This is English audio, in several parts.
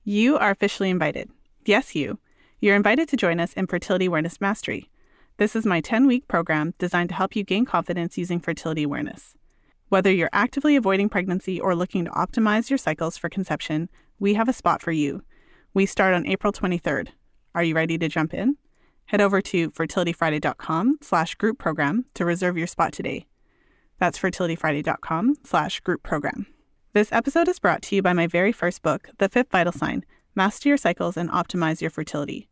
You are officially invited. Yes, you. You're invited to join us in Fertility Awareness Mastery. This is my 10-week program designed to help you gain confidence using fertility awareness. Whether you're actively avoiding pregnancy or looking to optimize your cycles for conception, we have a spot for you. We start on April 23rd. Are you ready to jump in? Head over to fertilityfriday.com/group program to reserve your spot today. That's fertilityfriday.com/group program. This episode is brought to you by my very first book, The Fifth Vital Sign: Master Your Cycles and Optimize Your Fertility.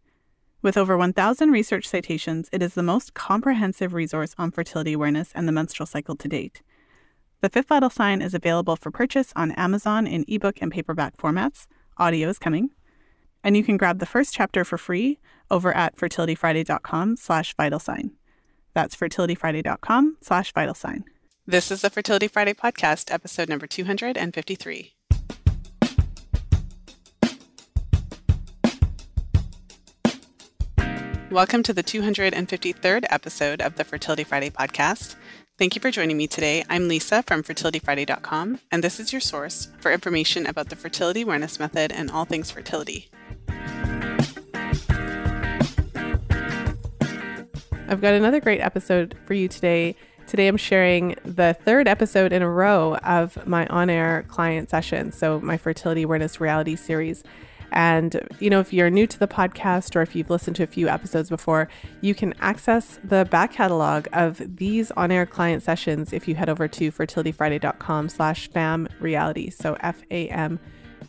With over 1,000 research citations, it is the most comprehensive resource on fertility awareness and the menstrual cycle to date. The Fifth Vital Sign is available for purchase on Amazon in ebook and paperback formats. Audio is coming. And you can grab the first chapter for free over at fertilityfriday.com/vitalsign. That's fertilityfriday.com/vitalsign. This is the Fertility Friday podcast, episode number 253. Welcome to the 253rd episode of the Fertility Friday podcast. Thank you for joining me today. I'm Lisa from fertilityfriday.com, and this is your source for information about the fertility awareness method and all things fertility. I've got another great episode for you today. Today I'm sharing the third episode in a row of my on-air client session, so my Fertility Awareness Reality series. And, if you're new to the podcast or if you've listened to a few episodes before, you can access the back catalog of these on-air client sessions if you head over to fertilityfriday.com/FAM reality. So FAM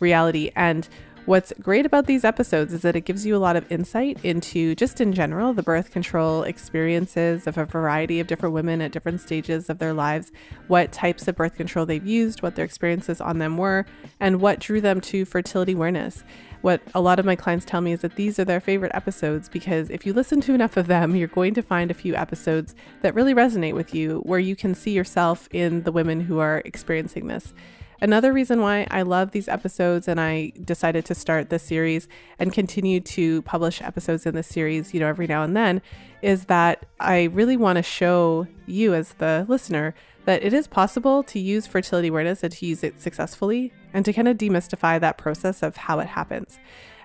reality. And what's great about these episodes is that it gives you a lot of insight into, just in general, the birth control experiences of a variety of different women at different stages of their lives, what types of birth control they've used, what their experiences on them were, and what drew them to fertility awareness. What a lot of my clients tell me is that these are their favorite episodes because if you listen to enough of them, you're going to find a few episodes that really resonate with you, where you can see yourself in the women who are experiencing this. Another reason why I love these episodes and I decided to start this series and continue to publish episodes in this series, every now and then, is that I really want to show you as the listener that it is possible to use fertility awareness and to use it successfully and to kind of demystify that process of how it happens.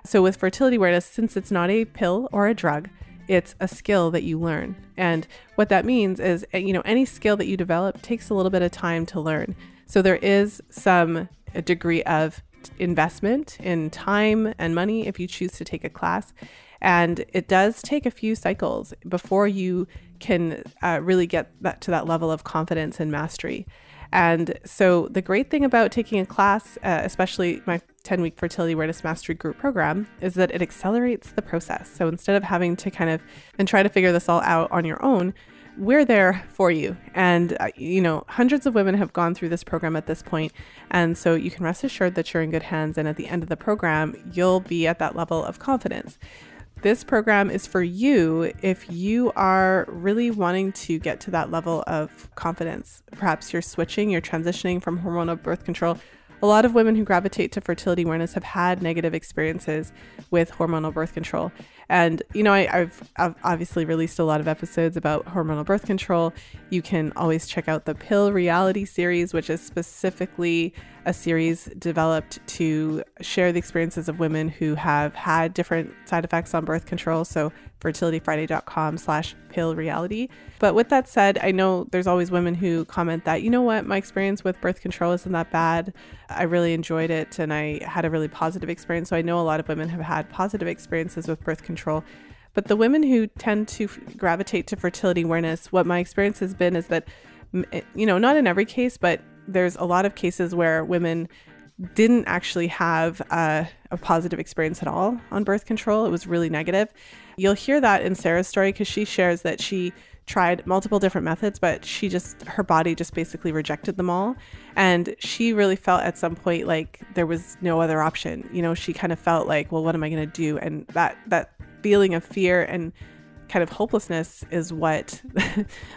So with fertility awareness, since it's not a pill or a drug, it's a skill that you learn. And what that means is, any skill that you develop takes a little bit of time to learn. So there is a degree of investment in time and money if you choose to take a class. And it does take a few cycles before you can really get to that level of confidence and mastery. And so the great thing about taking a class, especially my 10-week Fertility Awareness Mastery Group program, is that it accelerates the process. So instead of having to and try to figure this all out on your own, we're there for you. And, hundreds of women have gone through this program at this point. And so you can rest assured that you're in good hands. And at the end of the program, you'll be at that level of confidence. This program is for you if you are really wanting to get to that level of confidence. Perhaps you're transitioning from hormonal birth control. A lot of women who gravitate to fertility awareness have had negative experiences with hormonal birth control. And, I've obviously released a lot of episodes about hormonal birth control. You can always check out the Pill Reality series, which is specifically a series developed to share the experiences of women who have had different side effects on birth control. So fertilityfriday.com/pill reality. But with that said, I know there's always women who comment that, my experience with birth control isn't that bad. I really enjoyed it and I had a really positive experience. So I know a lot of women have had positive experiences with birth control. But the women who tend to gravitate to fertility awareness, what my experience has been is that, not in every case, but there's a lot of cases where women didn't actually have a positive experience at all on birth control. It was really negative. You'll hear that in Sarrah's story because she shares that she tried multiple different methods, but her body just basically rejected them all. And she really felt at some point like there was no other option. She kind of felt like, well, what am I going to do? And that feeling of fear and kind of hopelessness is what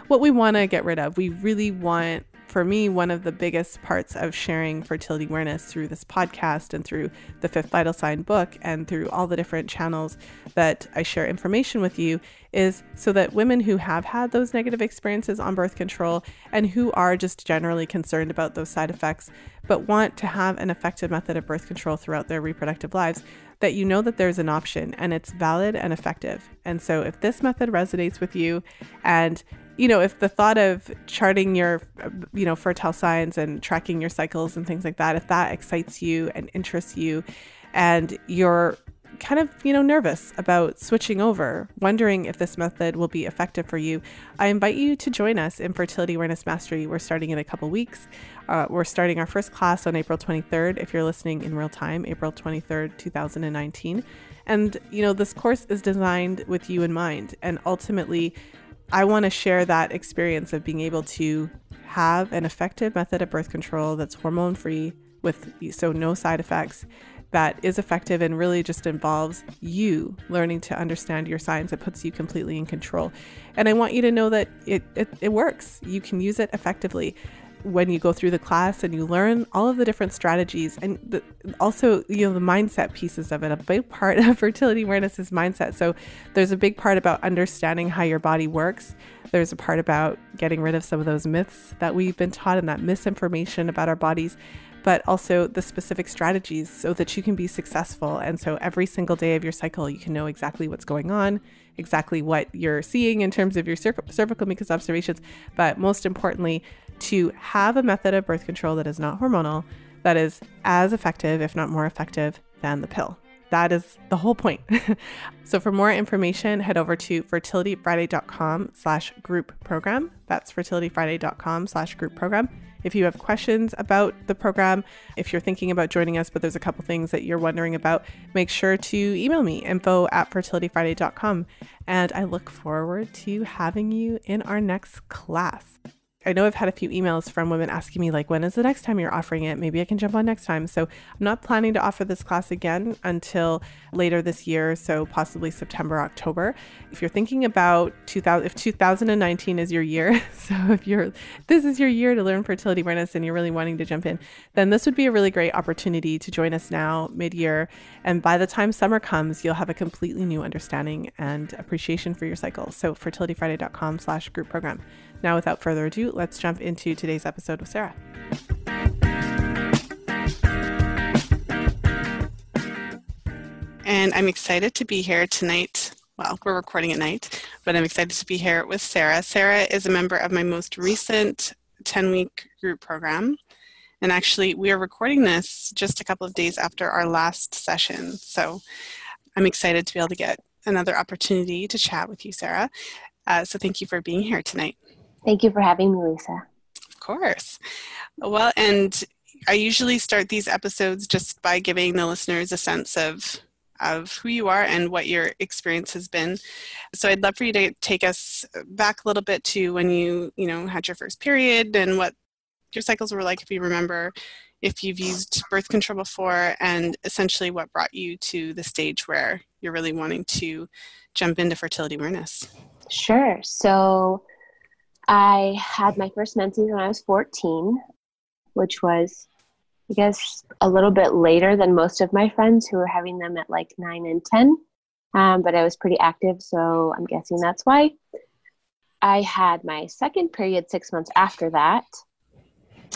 we want to get rid of. We really want for me, one of the biggest parts of sharing fertility awareness through this podcast and through the Fifth Vital Sign book and through all the different channels that I share information with you is so that women who have had those negative experiences on birth control and who are just generally concerned about those side effects, but want to have an effective method of birth control throughout their reproductive lives, that you know that there's an option and it's valid and effective. And so if this method resonates with you, and if the thought of charting your, fertile signs and tracking your cycles and things like that, if that excites you and interests you, and you're kind of, nervous about switching over, wondering if this method will be effective for you, I invite you to join us in Fertility Awareness Mastery. We're starting in a couple weeks. We're starting our first class on April 23rd. If you're listening in real time, April 23rd, 2019. And, this course is designed with you in mind. And ultimately, I want to share that experience of being able to have an effective method of birth control that's hormone free so no side effects, that is effective and really just involves you learning to understand your signs. It puts you completely in control. And I want you to know that it works. You can use it effectively when you go through the class and you learn all of the different strategies and also, the mindset pieces of it. A big part of fertility awareness is mindset. So there's a big part about understanding how your body works. There's a part about getting rid of some of those myths that we've been taught and that misinformation about our bodies, but also the specific strategies so that you can be successful. And so every single day of your cycle, you can know exactly what's going on, exactly what you're seeing in terms of your cervical mucus observations, but most importantly, to have a method of birth control that is not hormonal, that is as effective, if not more effective, than the pill. That is the whole point. So for more information, head over to fertilityfriday.com/group program. That's fertilityfriday.com/group program. If you have questions about the program, if you're thinking about joining us, but there's a couple things that you're wondering about, make sure to email me, info@fertilityfriday.com. And I look forward to having you in our next class. I know I've had a few emails from women asking me, like, when is the next time you're offering it? Maybe I can jump on next time. So I'm not planning to offer this class again until later this year, so possibly September, October. If you're thinking about if 2019 is your year, so this is your year to learn fertility awareness and you're really wanting to jump in, then this would be a really great opportunity to join us now mid-year. And by the time summer comes, you'll have a completely new understanding and appreciation for your cycle. So fertilityfriday.com/group program. Now, without further ado, let's jump into today's episode with Sarrah. And I'm excited to be here tonight. Well, we're recording at night, but I'm excited to be here with Sarrah. Sarrah is a member of my most recent 10-week group program. And actually, we are recording this just a couple of days after our last session. So I'm excited to be able to get another opportunity to chat with you, Sarrah. So thank you for being here tonight. Thank you for having me, Lisa. Of course. Well, and I usually start these episodes just by giving the listeners a sense of who you are and what your experience has been. So I'd love for you to take us back a little bit to when you had your first period and what your cycles were like, if you remember, if you've used birth control before, and essentially what brought you to the stage where you're really wanting to jump into fertility awareness. Sure. So I had my first menses when I was 14, which was, I guess, a little bit later than most of my friends who were having them at like 9 and 10. But I was pretty active, so I'm guessing that's why. I had my second period 6 months after that.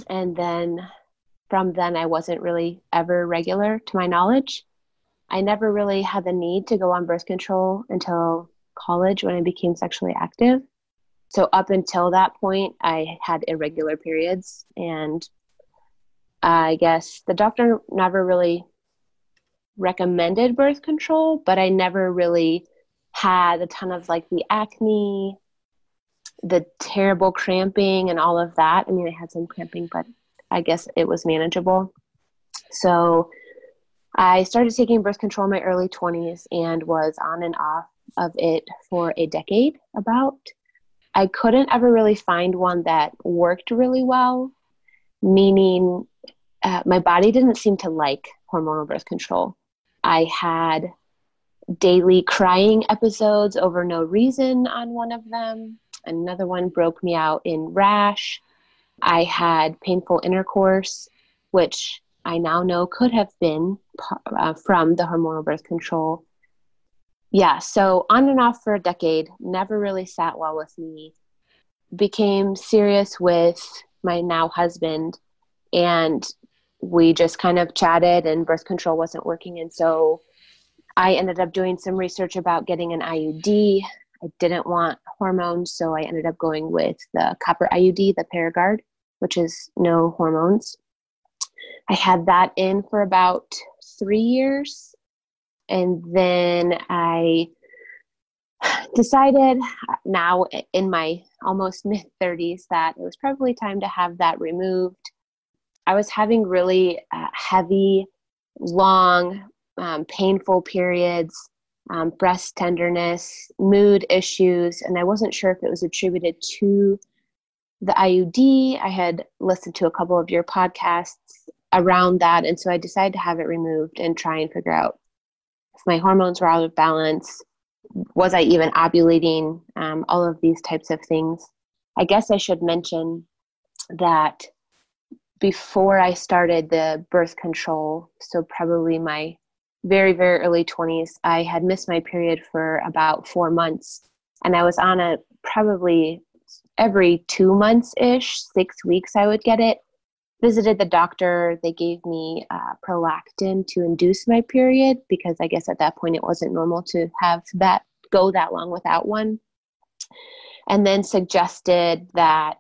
And then from then, I wasn't really ever regular to my knowledge. I never really had the need to go on birth control until college when I became sexually active. So up until that point, I had irregular periods, and I guess the doctor never really recommended birth control, but I never really had a ton of like the acne, the terrible cramping and all of that. I mean, I had some cramping, but I guess it was manageable. So I started taking birth control in my early 20s and was on and off of it for a decade about. I couldn't ever really find one that worked really well, meaning my body didn't seem to like hormonal birth control. I had daily crying episodes over no reason on one of them. Another one broke me out in rash. I had painful intercourse, which I now know could have been from the hormonal birth control. Yeah, so on and off for a decade, never really sat well with me. Became serious with my now husband, and we just kind of chatted, and birth control wasn't working. And so I ended up doing some research about getting an IUD. I didn't want hormones, so I ended up going with the copper IUD, the Paragard, which is no hormones. I had that in for about 3 years. And then I decided now in my almost mid-30s that it was probably time to have that removed. I was having really heavy, long, painful periods, breast tenderness, mood issues, and I wasn't sure if it was attributed to the IUD. I had listened to a couple of your podcasts around that, and so I decided to have it removed and try and figure out if my hormones were out of balance. Was I even ovulating? All of these types of things. I guess I should mention that before I started the birth control, so probably my very, very early 20s, I had missed my period for about 4 months. And I was on a probably every 2 months-ish, 6 weeks I would get it. Visited the doctor. They gave me prolactin to induce my period because I guess at that point it wasn't normal to have that go that long without one. And then suggested that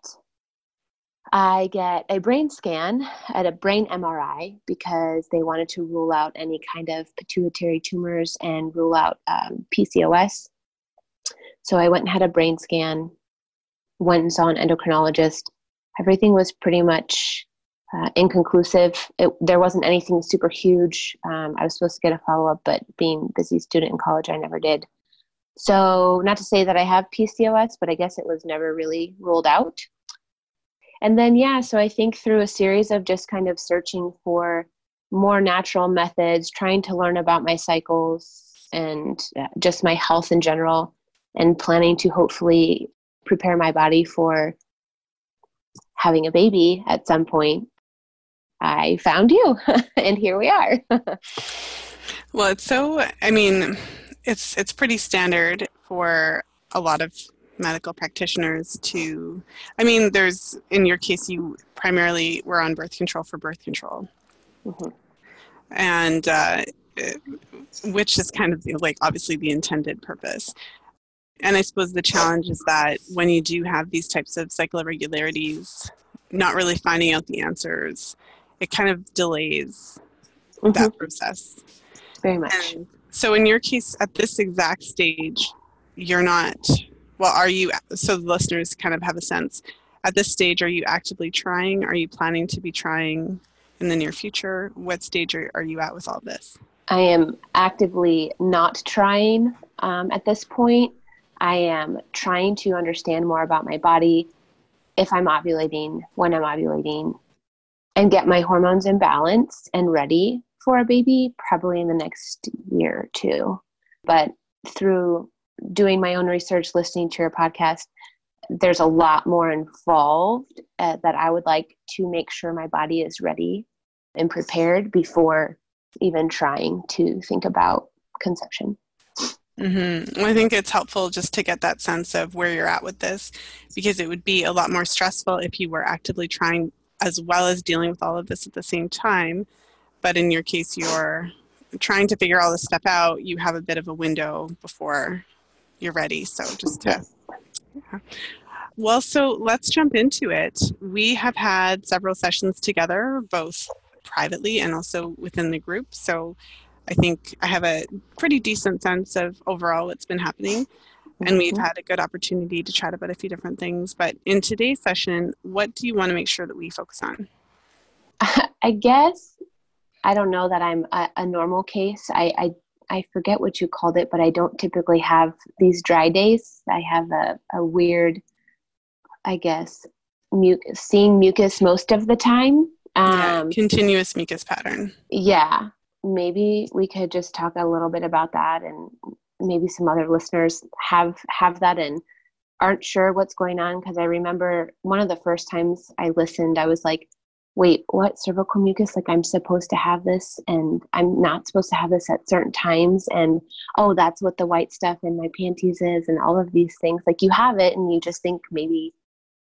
I get a brain scan at a brain MRI because they wanted to rule out any kind of pituitary tumors and rule out PCOS. So I went and had a brain scan, went and saw an endocrinologist. Everything was pretty much inconclusive. There wasn't anything super huge. I was supposed to get a follow-up, but being a busy student in college, I never did. So not to say that I have PCOS, but I guess it was never really ruled out. And then, so I think through a series of just kind of searching for more natural methods, trying to learn about my cycles and just my health in general, and planning to hopefully prepare my body for having a baby at some point, I found you and here we are. Well, it's pretty standard for a lot of medical practitioners to, there's, in your case, you primarily were on birth control for birth control. Mm-hmm. And which is kind of like obviously the intended purpose. And I suppose the challenge is that when you do have these types of cycle irregularities, not really finding out the answers, it kind of delays that process. Very much. And so in your case, at this exact stage, you're not, well, are you, so the listeners kind of have a sense, at this stage, are you actively trying? Are you planning to be trying in the near future? What stage are you at with all this? I am actively not trying at this point. I am trying to understand more about my body, if I'm ovulating, when I'm ovulating, and get my hormones in balance and ready for a baby probably in the next year or two. But through doing my own research, listening to your podcast, there's a lot more involved that I would like to make sure my body is ready and prepared before even trying to think about conception. Mm-hmm. Well, I think it's helpful just to get that sense of where you're at with this, because it would be a lot more stressful if you were actively trying as well as dealing with all of this at the same time. But in your case, you're trying to figure all this stuff out. You have a bit of a window before you're ready. So just to... Yeah. Well, so let's jump into it. We have had several sessions together, both privately and also within the group. So I think I have a pretty decent sense of overall what's been happening. And we've had a good opportunity to chat about a few different things. But in today's session, what do you want to make sure that we focus on? I guess, I don't know that I'm a normal case. I forget what you called it, but I don't typically have these dry days. I have a weird, I guess, seeing mucus most of the time. Continuous mucus pattern. Yeah. Maybe we could just talk a little bit about that, and maybe some other listeners have that, and aren't sure what's going on. Because I remember one of the first times I listened, I was like, wait, what? Cervical mucus? Like I'm supposed to have this and I'm not supposed to have this at certain times. And oh, that's what the white stuff in my panties is, and all of these things. Like you have it and you just think maybe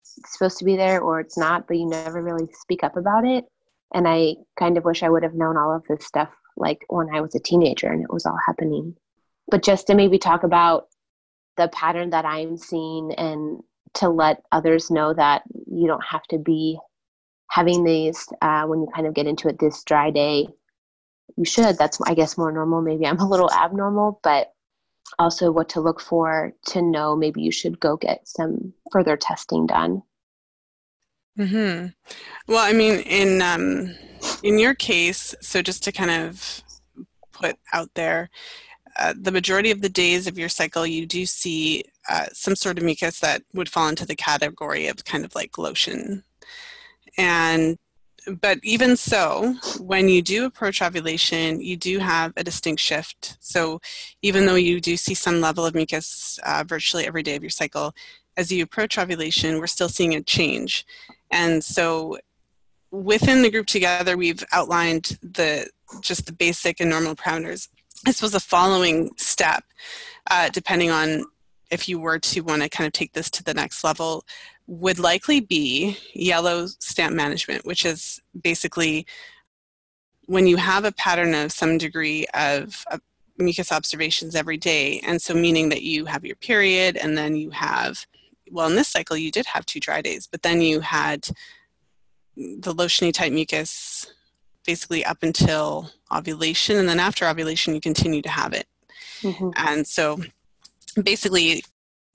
it's supposed to be there or it's not, but you never really speak up about it. And I kind of wish I would have known all of this stuff like when I was a teenager and it was all happening. But just to maybe talk about the pattern that I'm seeing and to let others know that you don't have to be having these when you kind of get into it this dry day. You should. That's, I guess, more normal. Maybe I'm a little abnormal, but also what to look for to know maybe you should go get some further testing done. Mm-hmm. Well, I mean, in your case, so just to kind of put out there, the majority of the days of your cycle, you do see some sort of mucus that would fall into the category of kind of like lotion. But even so, when you do approach ovulation, you do have a distinct shift. So even though you do see some level of mucus virtually every day of your cycle, as you approach ovulation, we're still seeing a change. And so within the group together, we've outlined just the basic and normal parameters. This was a following step, depending on if you were to want to kind of take this to the next level, would likely be yellow stamp management, which is basically when you have a pattern of some degree of mucus observations every day, and so meaning that you have your period and then you have, well, in this cycle you did have 2 dry days, but then you had the lotiony type mucus basically up until ovulation, and then after ovulation you continue to have it. Mm-hmm. And so basically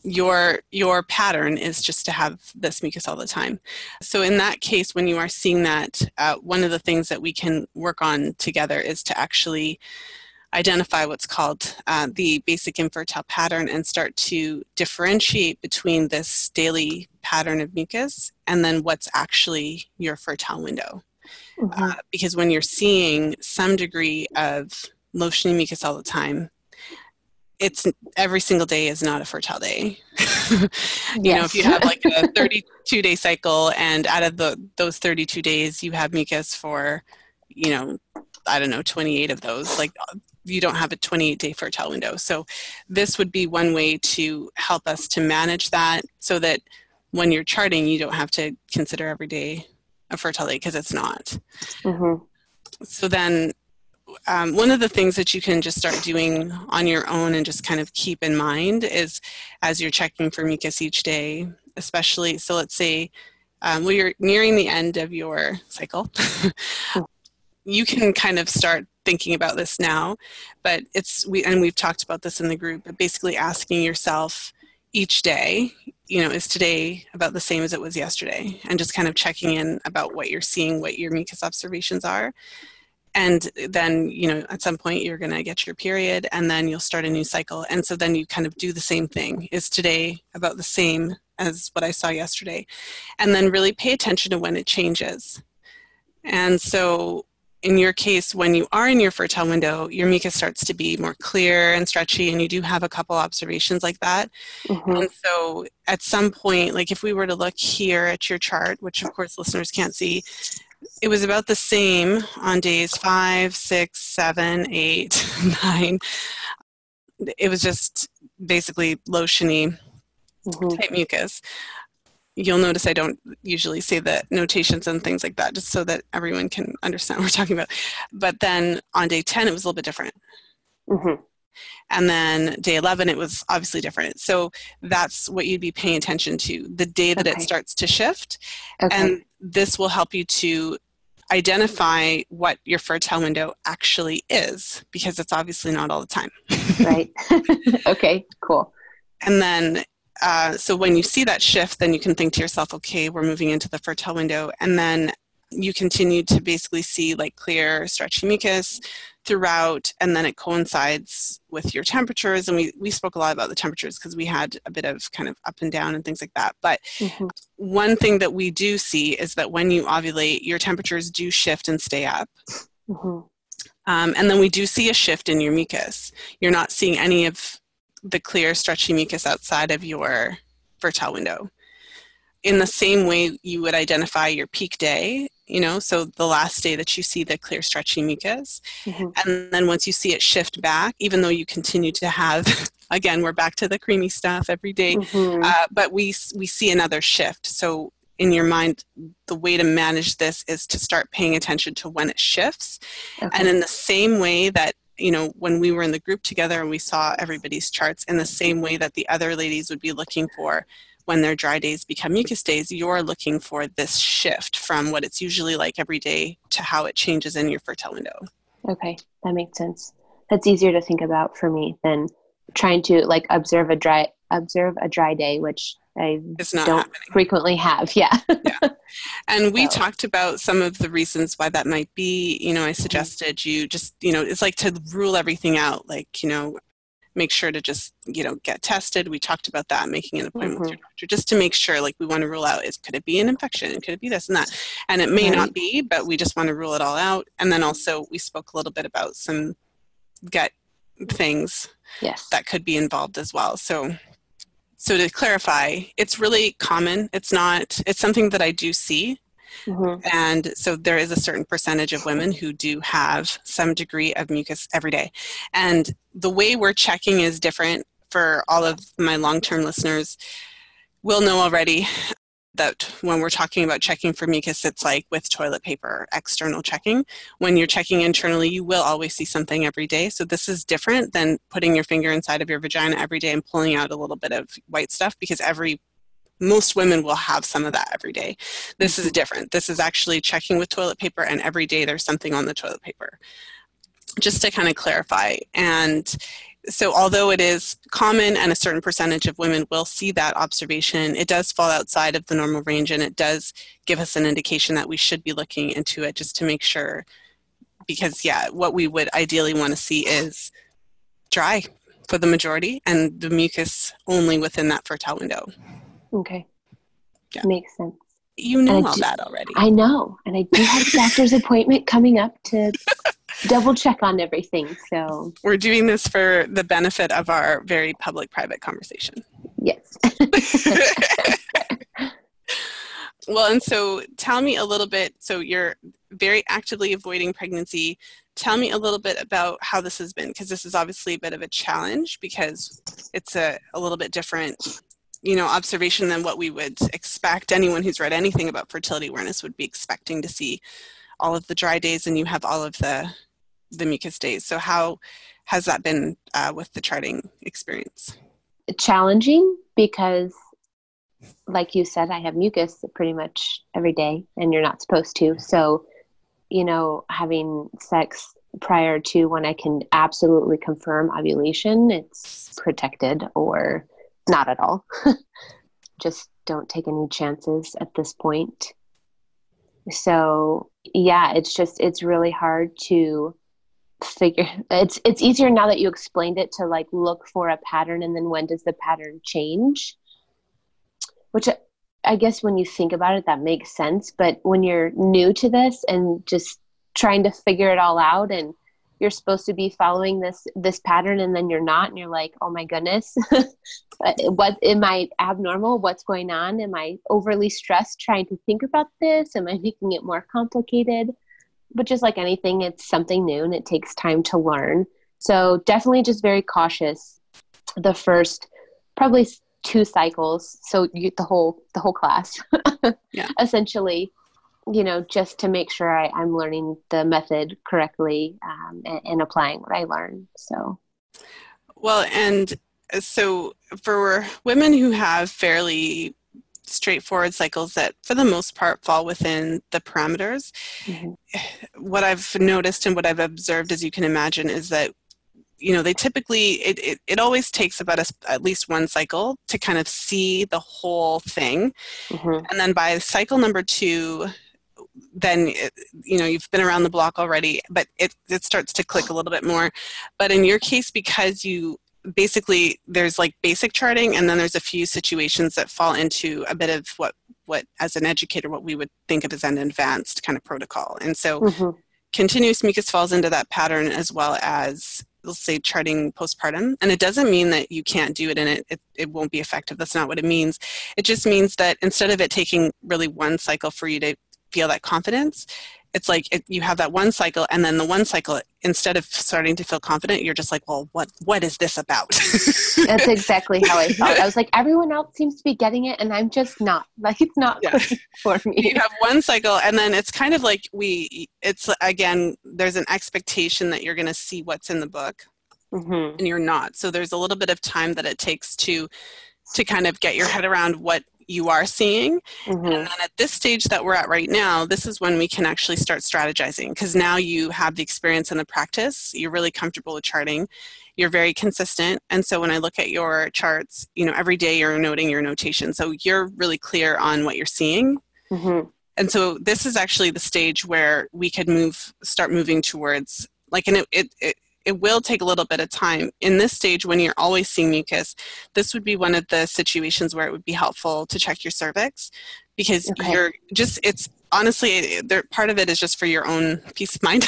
your pattern is just to have this mucus all the time. So in that case, when you are seeing that, one of the things that we can work on together is to actually identify what's called the basic infertile pattern and start to differentiate between this daily pattern of mucus and then what's actually your fertile window. Mm-hmm. Because when you're seeing some degree of lotiony mucus all the time, it's every single day is not a fertile day. You know, if you have like a 32-day cycle and out of those 32 days you have mucus for, you know, I don't know, 28 of those, like you don't have a 28-day fertile window. So this would be one way to help us to manage that so that when you're charting, you don't have to consider every day a fertile day because it's not. Mm-hmm. So then one of the things that you can just start doing on your own and just kind of keep in mind is as you're checking for mucus each day, especially, so let's say well, you're nearing the end of your cycle, you can kind of start thinking about this now, but we've talked about this in the group, but basically asking yourself each day, you know, is today about the same as it was yesterday? And just kind of checking in about what you're seeing, what your mucus observations are. And then, you know, at some point you're going to get your period and then you'll start a new cycle. And so then you kind of do the same thing. Is today about the same as what I saw yesterday? And then really pay attention to when it changes. And so in your case, when you are in your fertile window, your mucus starts to be more clear and stretchy, and you do have a couple observations like that. Mm-hmm. And so at some point, like if we were to look here at your chart, which of course listeners can't see, it was about the same on days 5, 6, 7, 8, 9. It was just basically lotiony type mucus. You'll notice I don't usually say the notations and things like that, just so that everyone can understand what we're talking about. But then on day 10, it was a little bit different. Mm-hmm. And then day 11, it was obviously different. So that's what you'd be paying attention to, the day that it starts to shift. Okay. And this will help you to identify what your fertile window actually is, because it's obviously not all the time. Right. Okay, cool. And then, so when you see that shift, then you can think to yourself, okay, we're moving into the fertile window. And then you continue to basically see like clear, stretchy mucus throughout, and then it coincides with your temperatures. And we spoke a lot about the temperatures because we had a bit of kind of up and down and things like that. But one thing that we do see is that when you ovulate, your temperatures do shift and stay up. And then we do see a shift in your mucus. You're not seeing any of the clear, stretchy mucus outside of your fertile window. In the same way you would identify your peak day, so the last day that you see the clear stretchy mucus. And then once you see it shift back, even though you continue to have, again, we're back to the creamy stuff every day, but we see another shift. So in your mind, the way to manage this is to start paying attention to when it shifts. And in the same way that, when we were in the group together and we saw everybody's charts, in the same way that the other ladies would be looking for when their dry days become mucus days, you're looking for this shift from what it's usually like every day to how it changes in your fertile window. Okay, that makes sense. That's easier to think about for me than trying to observe a dry day, which I don't frequently have. Yeah. And we talked about some of the reasons why that might be. I suggested you just, it's like to rule everything out, make sure to just, get tested. We talked about that, making an appointment with your doctor, just to make sure, we want to rule out, could it be an infection? Could it be this and that? And it may not be, but we just want to rule it all out. And then also we spoke a little bit about some gut things that could be involved as well. So to clarify, it's really common. It's something that I do see. And so there is a certain percentage of women who do have some degree of mucus every day. And the way we're checking is different. For all of my long-term listeners will know already that when we're talking about checking for mucus, it's like with toilet paper, external checking. When you're checking internally, you will always see something every day. So this is different than putting your finger inside of your vagina every day and pulling out a little bit of white stuff, because most women will have some of that every day. This is different. This is actually checking with toilet paper, and every day there's something on the toilet paper. Just to kind of clarify. And so although it is common and a certain percentage of women will see that observation, it does fall outside of the normal range, and it does give us an indication that we should be looking into it just to make sure, because what we would ideally want to see is dry for the majority and the mucus only within that fertile window. Okay. Makes sense. You know all that already. I know. And I do have a doctor's appointment coming up to double check on everything. So we're doing this for the benefit of our very public-private conversation. Yes. Well, and so tell me a little bit, so you're very actively avoiding pregnancy. Tell me a little bit about how this has been, because this is obviously a bit of a challenge, because it's a little bit different observation than what we would expect. Anyone who's read anything about fertility awareness would be expecting to see all of the dry days, and you have all of the mucus days. So how has that been with the charting experience? Challenging, because like you said, I have mucus pretty much every day, and you're not supposed to. So, having sex prior to when I can absolutely confirm ovulation, it's protected or not at all. Just don't take any chances at this point. So it's really hard to figure. It's easier now that you explained it to look for a pattern, and then when does the pattern change? Which I guess when you think about it, that makes sense. But when you're new to this and just trying to figure it all out, and you're supposed to be following this pattern, and then you're not, and you're like, oh my goodness, what am I abnormal? What's going on? Am I overly stressed trying to think about this? Am I making it more complicated? But just like anything, it's something new and it takes time to learn. So definitely just very cautious the first probably 2 cycles. So the whole class, essentially, just to make sure I'm learning the method correctly and applying what I learned. So, well, and so for women who have fairly straightforward cycles that for the most part fall within the parameters, what I've noticed and what I've observed, as you can imagine, is that they typically, it always takes about at least 1 cycle to kind of see the whole thing. And then by cycle number 2, then, you've been around the block already, but it starts to click a little bit more. But in your case, because basically there's basic charting, and then there's a few situations that fall into a bit of what as an educator, what we would think of as an advanced kind of protocol. And so continuous mucus falls into that pattern, as well as let's say charting postpartum. And it doesn't mean that you can't do it and it won't be effective. That's not what it means. It just means that instead of it taking really one cycle for you to feel that confidence, it's like you have that one cycle, and then the one cycle, instead of starting to feel confident, you're just like, well, what is this about? That's exactly how I felt. I was like, everyone else seems to be getting it, and I'm just not. Like, it's not clicking for me. You have one cycle, and then it's kind of like again, there's an expectation that you're going to see what's in the book, and you're not. So there's a little bit of time that it takes to kind of get your head around what you are seeing. And then at this stage that we're at right now, this is when we can actually start strategizing, because now you have the experience and the practice. You're really comfortable with charting. You're very consistent. And so when I look at your charts, every day you're noting your notation. So you're really clear on what you're seeing. And so this is actually the stage where we could start moving towards, and it will take a little bit of time. In this stage, when you're always seeing mucus, this would be one of the situations where it would be helpful to check your cervix, because it's honestly, part of it is just for your own peace of mind,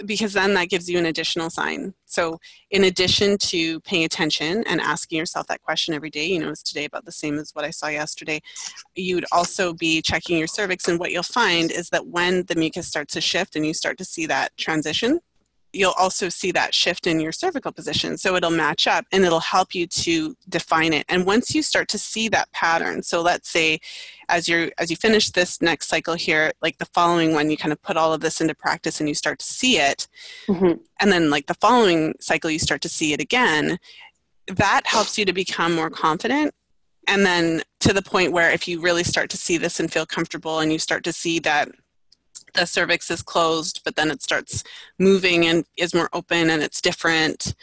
because then that gives you an additional sign. So in addition to paying attention and asking yourself that question every day, is today about the same as what I saw yesterday, you'd also be checking your cervix. And what you'll find is that when the mucus starts to shift and you start to see that transition, you'll also see that shift in your cervical position. So it'll match up and it'll help you to define it. And once you start to see that pattern, so let's say as you finish this next cycle here, like the following one, you kind of put all of this into practice and you start to see it. And then like the following cycle, you start to see it again. That helps you to become more confident. And then to the point where if you really start to see this and feel comfortable and you start to see that the cervix is closed, but then it starts moving and is more open and it's different,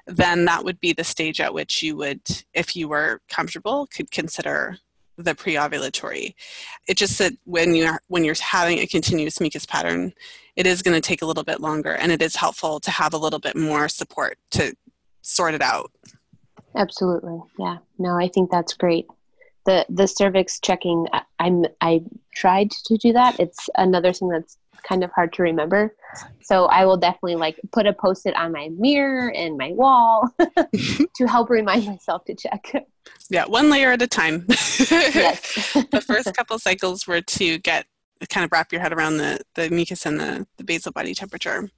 then that would be the stage at which you would, if you were comfortable, could consider the pre-ovulatory. It just that when you're having a continuous mucus pattern, it is going to take a little bit longer, and it is helpful to have a little bit more support to sort it out. Absolutely. Yeah. No, I think that's great. The cervix checking, I tried to do that. It's another thing that's kind of hard to remember. So I will definitely put a Post-it on my mirror and my wall to help remind myself to check. Yeah, one layer at a time. Yes. The first couple cycles were to kind of wrap your head around the mucus and the basal body temperature.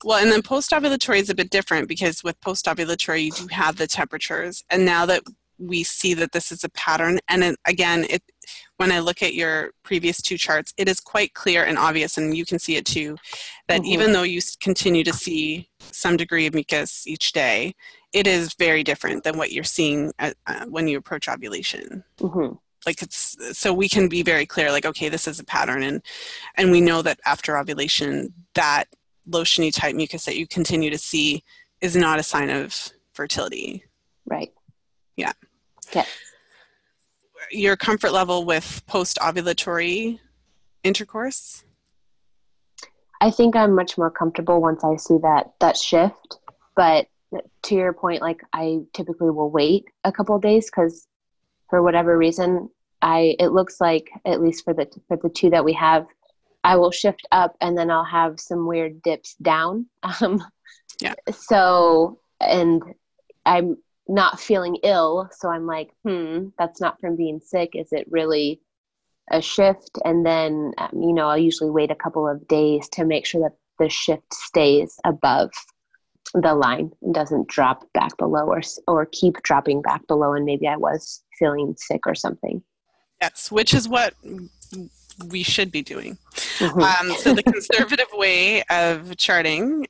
Well, and then post-ovulatory is a bit different, because with post-ovulatory, you do have the temperatures. And now that we see that this is a pattern, and when I look at your previous two charts, it is quite clear and obvious, and you can see it too, that even though you continue to see some degree of mucus each day, it is very different than what you're seeing when you approach ovulation. So we can be very clear, okay, this is a pattern, and we know that after ovulation, that lotiony type mucus that you continue to see is not a sign of fertility. Right. Yeah. Yes. Your comfort level with post-ovulatory intercourse? I think I'm much more comfortable once I see that shift. But to your point, I typically will wait a couple of days, because for whatever reason, it looks like, at least for the two that we have, I will shift up and then I'll have some weird dips down. Yeah. So, and I'm not feeling ill. So I'm like, that's not from being sick. Is it really a shift? And then, I'll usually wait a couple of days to make sure that the shift stays above the line and doesn't drop back below or keep dropping back below. And maybe I was feeling sick or something. Yes, which is what we should be doing. So the conservative way of charting,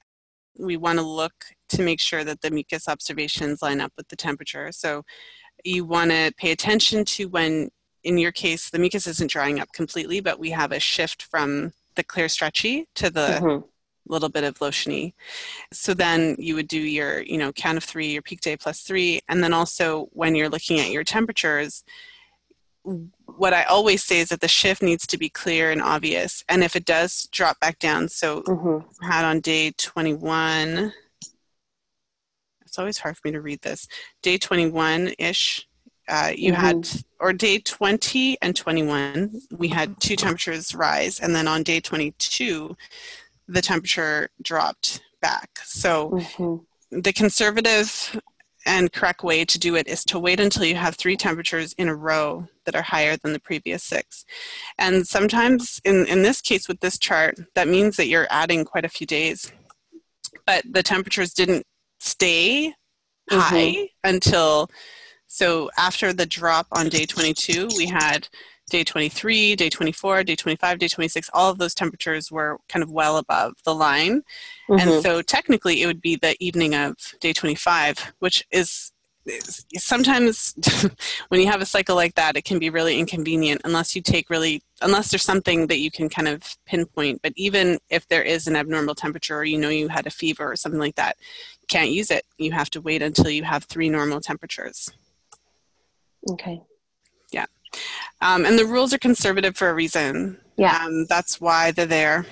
we want to look to make sure that the mucus observations line up with the temperature. So you want to pay attention to when, in your case, the mucus isn't drying up completely, but we have a shift from the clear stretchy to the little bit of lotiony. So then you would do your, count of 3, your peak day plus 3. And then also when you're looking at your temperatures, what I always say is that the shift needs to be clear and obvious. And if it does drop back down, so had on day 21, it's always hard for me to read this, day 21-ish, you had, or day 20 and 21, we had 2 temperatures rise. And then on day 22, the temperature dropped back. So the conservative and correct way to do it is to wait until you have 3 temperatures in a row that are higher than the previous 6. And sometimes in this case with this chart, that means that you're adding quite a few days, but the temperatures didn't stay high until, so after the drop on day 22, we had day 23, day 24, day 25, day 26, all of those temperatures were kind of well above the line. And so technically it would be the evening of day 25, which is sometimes when you have a cycle like that, it can be really inconvenient unless there's something that you can kind of pinpoint. But even if there is an abnormal temperature or you had a fever or something like that, you can't use it. You have to wait until you have 3 normal temperatures. Okay. Yeah. And the rules are conservative for a reason. Yeah. That's why they're there.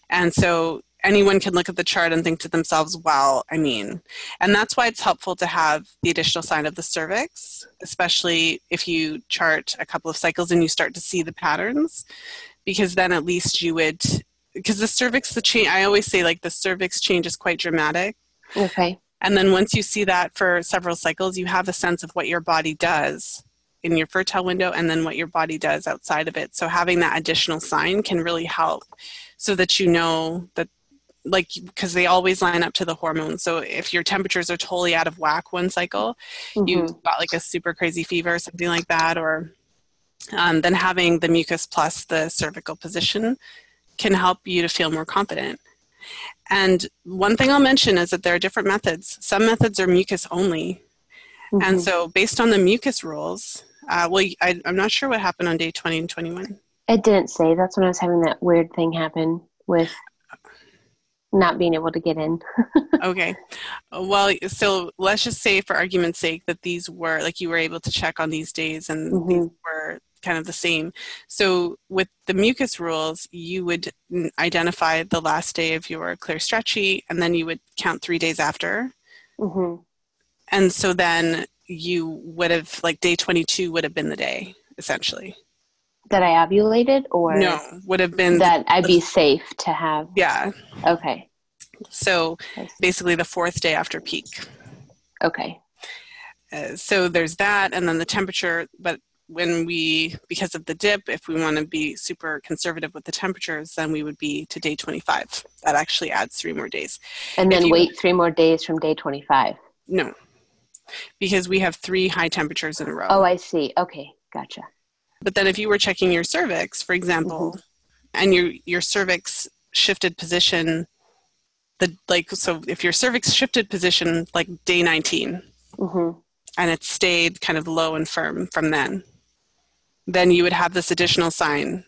And so anyone can look at the chart and think to themselves, well, and that's why it's helpful to have the additional sign of the cervix, especially if you chart a couple of cycles and you start to see the patterns, because then at least you would, because the cervix, I always say like the cervix change is quite dramatic. Okay. And then once you see that for several cycles, you have a sense of what your body does in your fertile window and then what your body does outside of it. So having that additional sign can really help so that you know that, like, because they always line up to the hormones. So if your temperatures are totally out of whack one cycle, you've got like a super crazy fever or something like that, or then having the mucus plus the cervical position can help you to feel more confident. And one thing I'll mention is that there are different methods. Some methods are mucus only. And so based on the mucus rules, I'm not sure what happened on day 20 and 21. It didn't say. That's when I was having that weird thing happen with not being able to get in. Okay. Well, so let's just say for argument's sake that these were, like, you were able to check on these days and these were kind of the same. So with the mucus rules, you would identify the last day of your clear stretchy, and then you would count 3 days after. And so then you would have, like, day 22 would have been the day, essentially. That I ovulated, or no, would have been that I'd be safe to have. Yeah. Okay. So basically the 4th day after peak. Okay. So there's that, and then the temperature. But because of the dip, if we want to be super conservative with the temperatures, then we would be to day 25. That actually adds 3 more days. And then wait 3 more days from day 25. No, because we have 3 high temperatures in a row. Oh, I see. Okay, gotcha. But then if you were checking your cervix, for example, and your cervix shifted position, so if your cervix shifted position like day 19, and it stayed kind of low and firm from then you would have this additional sign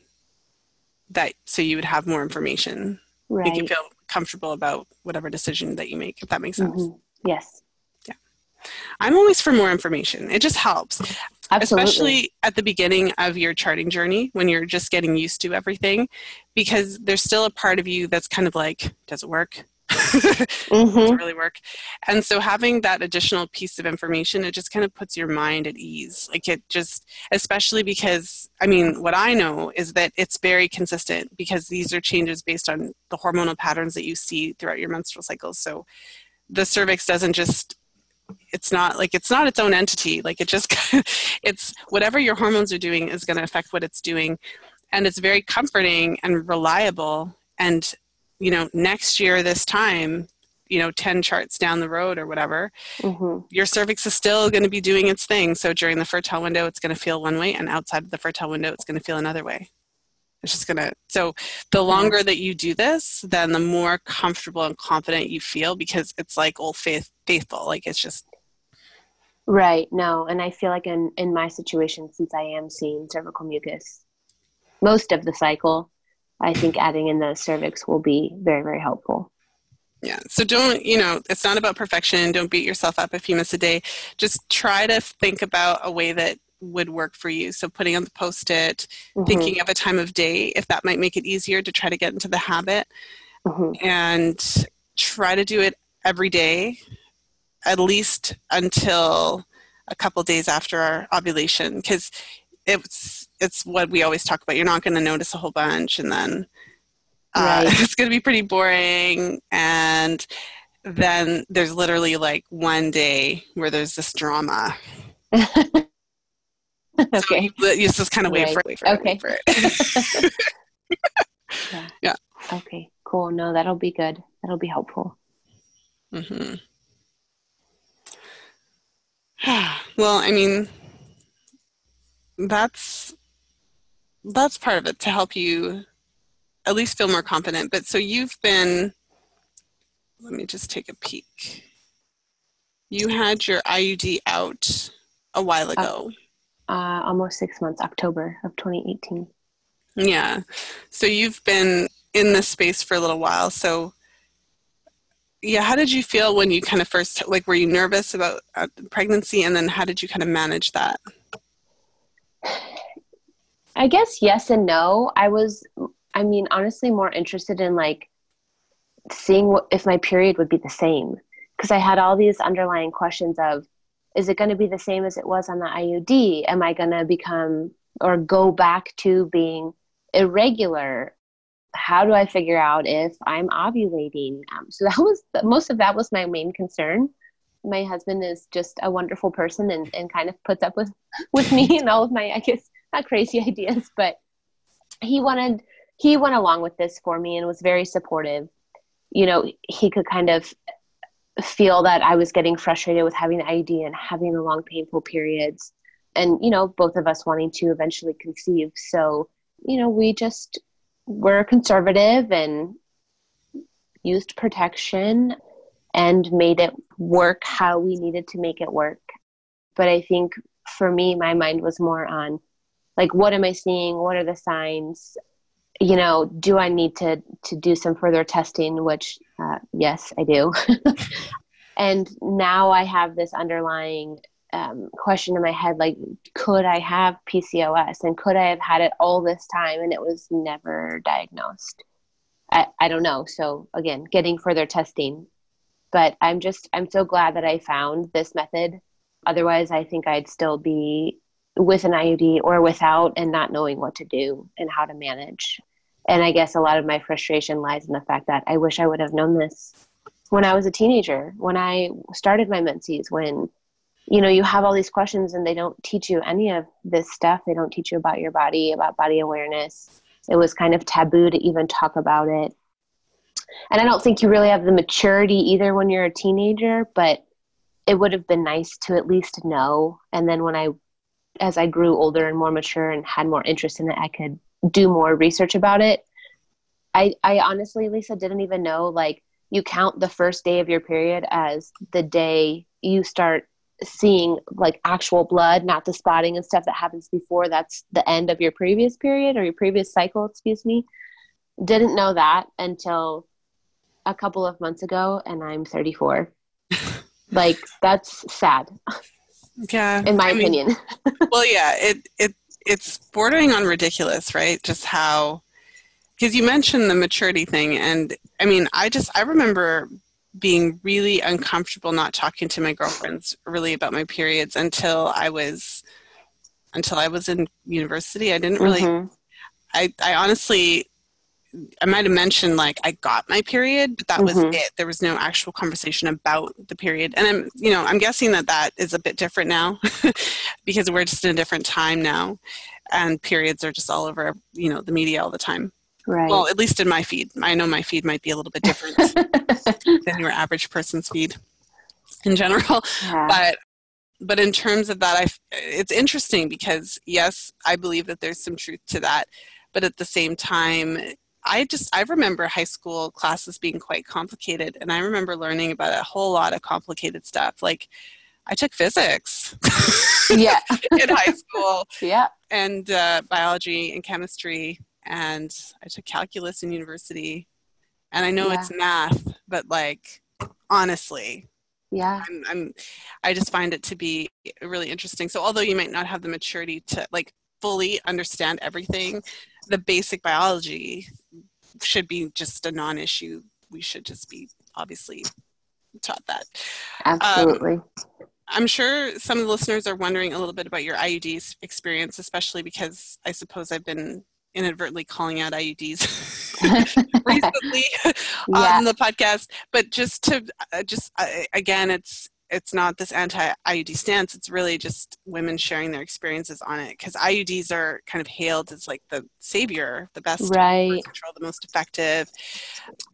so you would have more information. Right. Make you feel comfortable about whatever decision that you make, if that makes sense. Yes. Yeah. I'm always for more information. It just helps. Absolutely. Especially at the beginning of your charting journey when you're just getting used to everything, because there's still a part of you that's kind of like, does it work? Does it really work? And so having that additional piece of information, it just kind of puts your mind at ease. Like, it just, especially because, what I know is that it's very consistent, because these are changes based on the hormonal patterns that you see throughout your menstrual cycles. So the cervix doesn't just, it's not its own entity. Like, it just, it's whatever your hormones are doing is going to affect what it's doing. And it's very comforting and reliable. And, next year, this time, 10 charts down the road or whatever, your cervix is still going to be doing its thing. So during the fertile window, it's going to feel one way, and outside of the fertile window, it's going to feel another way. It's just going to, so the longer that you do this, then the more comfortable and confident you feel, because it's like old faithful. Like, it's just. Right. No. And I feel like in my situation, since I am seeing cervical mucus most of the cycle, I think adding in the cervix will be very, very helpful. Yeah. So don't, it's not about perfection. Don't beat yourself up if you miss a day. Just try to think about a way that would work for you. So putting on the Post-it, thinking of a time of day, if that might make it easier to try to get into the habit, and try to do it every day, at least until a couple days after our ovulation, because it's what we always talk about. You're not going to notice a whole bunch, and then Right. It's going to be pretty boring. And then there's literally like one day where there's this drama. Okay. So you just kind of wait for it. Okay. Wait for it. Yeah. Yeah. Okay, cool. No, that'll be good. That'll be helpful. Mm-hmm. Well, I mean, that's part of it, to help you at least feel more confident. But so you've been, let me just take a peek. You had your IUD out a while ago. Almost 6 months, October of 2018. Yeah. So you've been in this space for a little while. So yeah, how did you feel when you kind of first, like, were you nervous about pregnancy, and then how did you kind of manage that? I guess yes and no. I mean, honestly more interested in like seeing if my period would be the same. Because I had all these underlying questions of, is it going to be the same as it was on the IUD? Am I going to become or go back to being irregular? How do I figure out if I'm ovulating? So that was, most of that was my main concern. My husband is just a wonderful person and kind of puts up with me and all of my, I guess, not crazy ideas, but he went along with this for me and was very supportive. You know, he could kind of feel that I was getting frustrated with having the IUD and having the long painful periods, and, you know, both of us wanting to eventually conceive. So, you know, we just were conservative and used protection and made it work how we needed to make it work. But I think for me, my mind was more on like, what am I seeing? What are the signs? You know, do I need to do some further testing? Which, yes, I do. And now I have this underlying question in my head, like, could I have PCOS, and could I have had it all this time and it was never diagnosed? I don't know. So again, getting further testing, but I'm so glad that I found this method. Otherwise, I think I'd still be with an IUD or without and not knowing what to do and how to manage. And I guess a lot of my frustration lies in the fact that I wish I would have known this when I was a teenager, when I started my menses, when, you know, you have all these questions and they don't teach you any of this stuff. They don't teach you about your body, about body awareness. It was kind of taboo to even talk about it. And I don't think you really have the maturity either when you're a teenager, but it would have been nice to at least know. And then as I grew older and more mature and had more interest in it, I could do more research about it. I honestly, Lisa, didn't even know, like, you count the first day of your period as the day you start seeing like actual blood, not the spotting and stuff that happens before. That's the end of your previous period or your previous cycle, excuse me. Didn't know that until a couple of months ago, and I'm 34. Like, that's sad. Yeah. In my opinion. Well, yeah, it's bordering on ridiculous, right? Just how, because you mentioned the maturity thing, and I mean, I remember being really uncomfortable not talking to my girlfriends really about my periods until I was in university. I didn't really, Mm-hmm. I honestly, I might have mentioned like I got my period, but that was Mm-hmm. it. There was no actual conversation about the period. And I'm guessing that is a bit different now because we're just in a different time now, and periods are just all over, the media all the time. Right. Well, at least in my feed. I know my feed might be a little bit different than your average person's feed in general. Yeah. But in terms of that, it's interesting because, yes, I believe that there's some truth to that. But at the same time, I remember high school classes being quite complicated. And I remember learning about a whole lot of complicated stuff. Like, I took physics Yeah. in high school. Yeah. And biology and chemistry. And I took calculus in university. And I know it's math, but like, honestly, yeah, I just find it to be really interesting. So although you might not have the maturity to like fully understand everything, the basic biology should be just a non-issue. We should just be obviously taught that. absolutely. I'm sure some of the listeners are wondering a little bit about your IUD experience, especially because I suppose I've been inadvertently calling out IUDs recently Yeah. on the podcast, but just to again, it's not this anti-IUD stance. It's really just women sharing their experiences on it, because IUDs are kind of hailed as like the savior, the best Right. birth control, the most effective.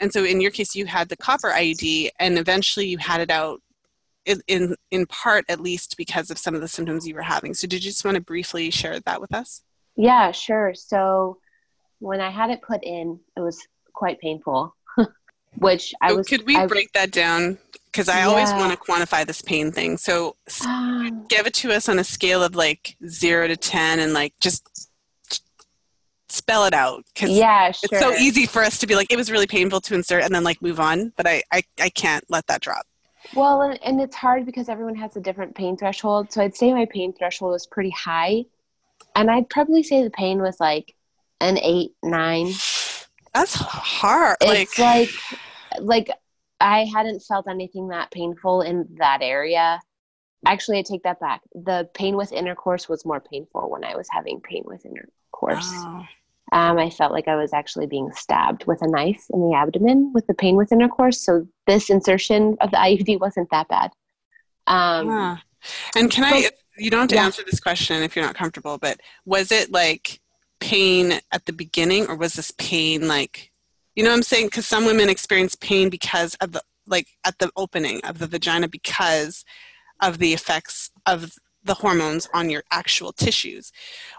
And so in your case, you had the copper IUD, and eventually you had it out in part, at least, because of some of the symptoms you were having. So did you just want to briefly share that with us? Yeah, sure. So when I had it put in, it was quite painful, which Could we break that down? Because I always want to quantify this pain thing. So give it to us on a scale of like 0 to 10, and like just spell it out. Because it's so easy for us to be like, it was really painful to insert, and then like move on. But I can't let that drop. Well, and it's hard because everyone has a different pain threshold. So I'd say my pain threshold was pretty high. And I'd probably say the pain was like an 8, 9. That's hard. It's like I hadn't felt anything that painful in that area. Actually, I take that back. The pain with intercourse was more painful when I was having pain with intercourse. Oh. I felt like I was actually being stabbed with a knife in the abdomen with the pain with intercourse. So this insertion of the IUD wasn't that bad. And you don't have to answer this question if you're not comfortable, but was it like pain at the beginning, or was this pain like, you know what I'm saying? Because some women experience pain because of at the opening of the vagina, because of the effects of the hormones on your actual tissues.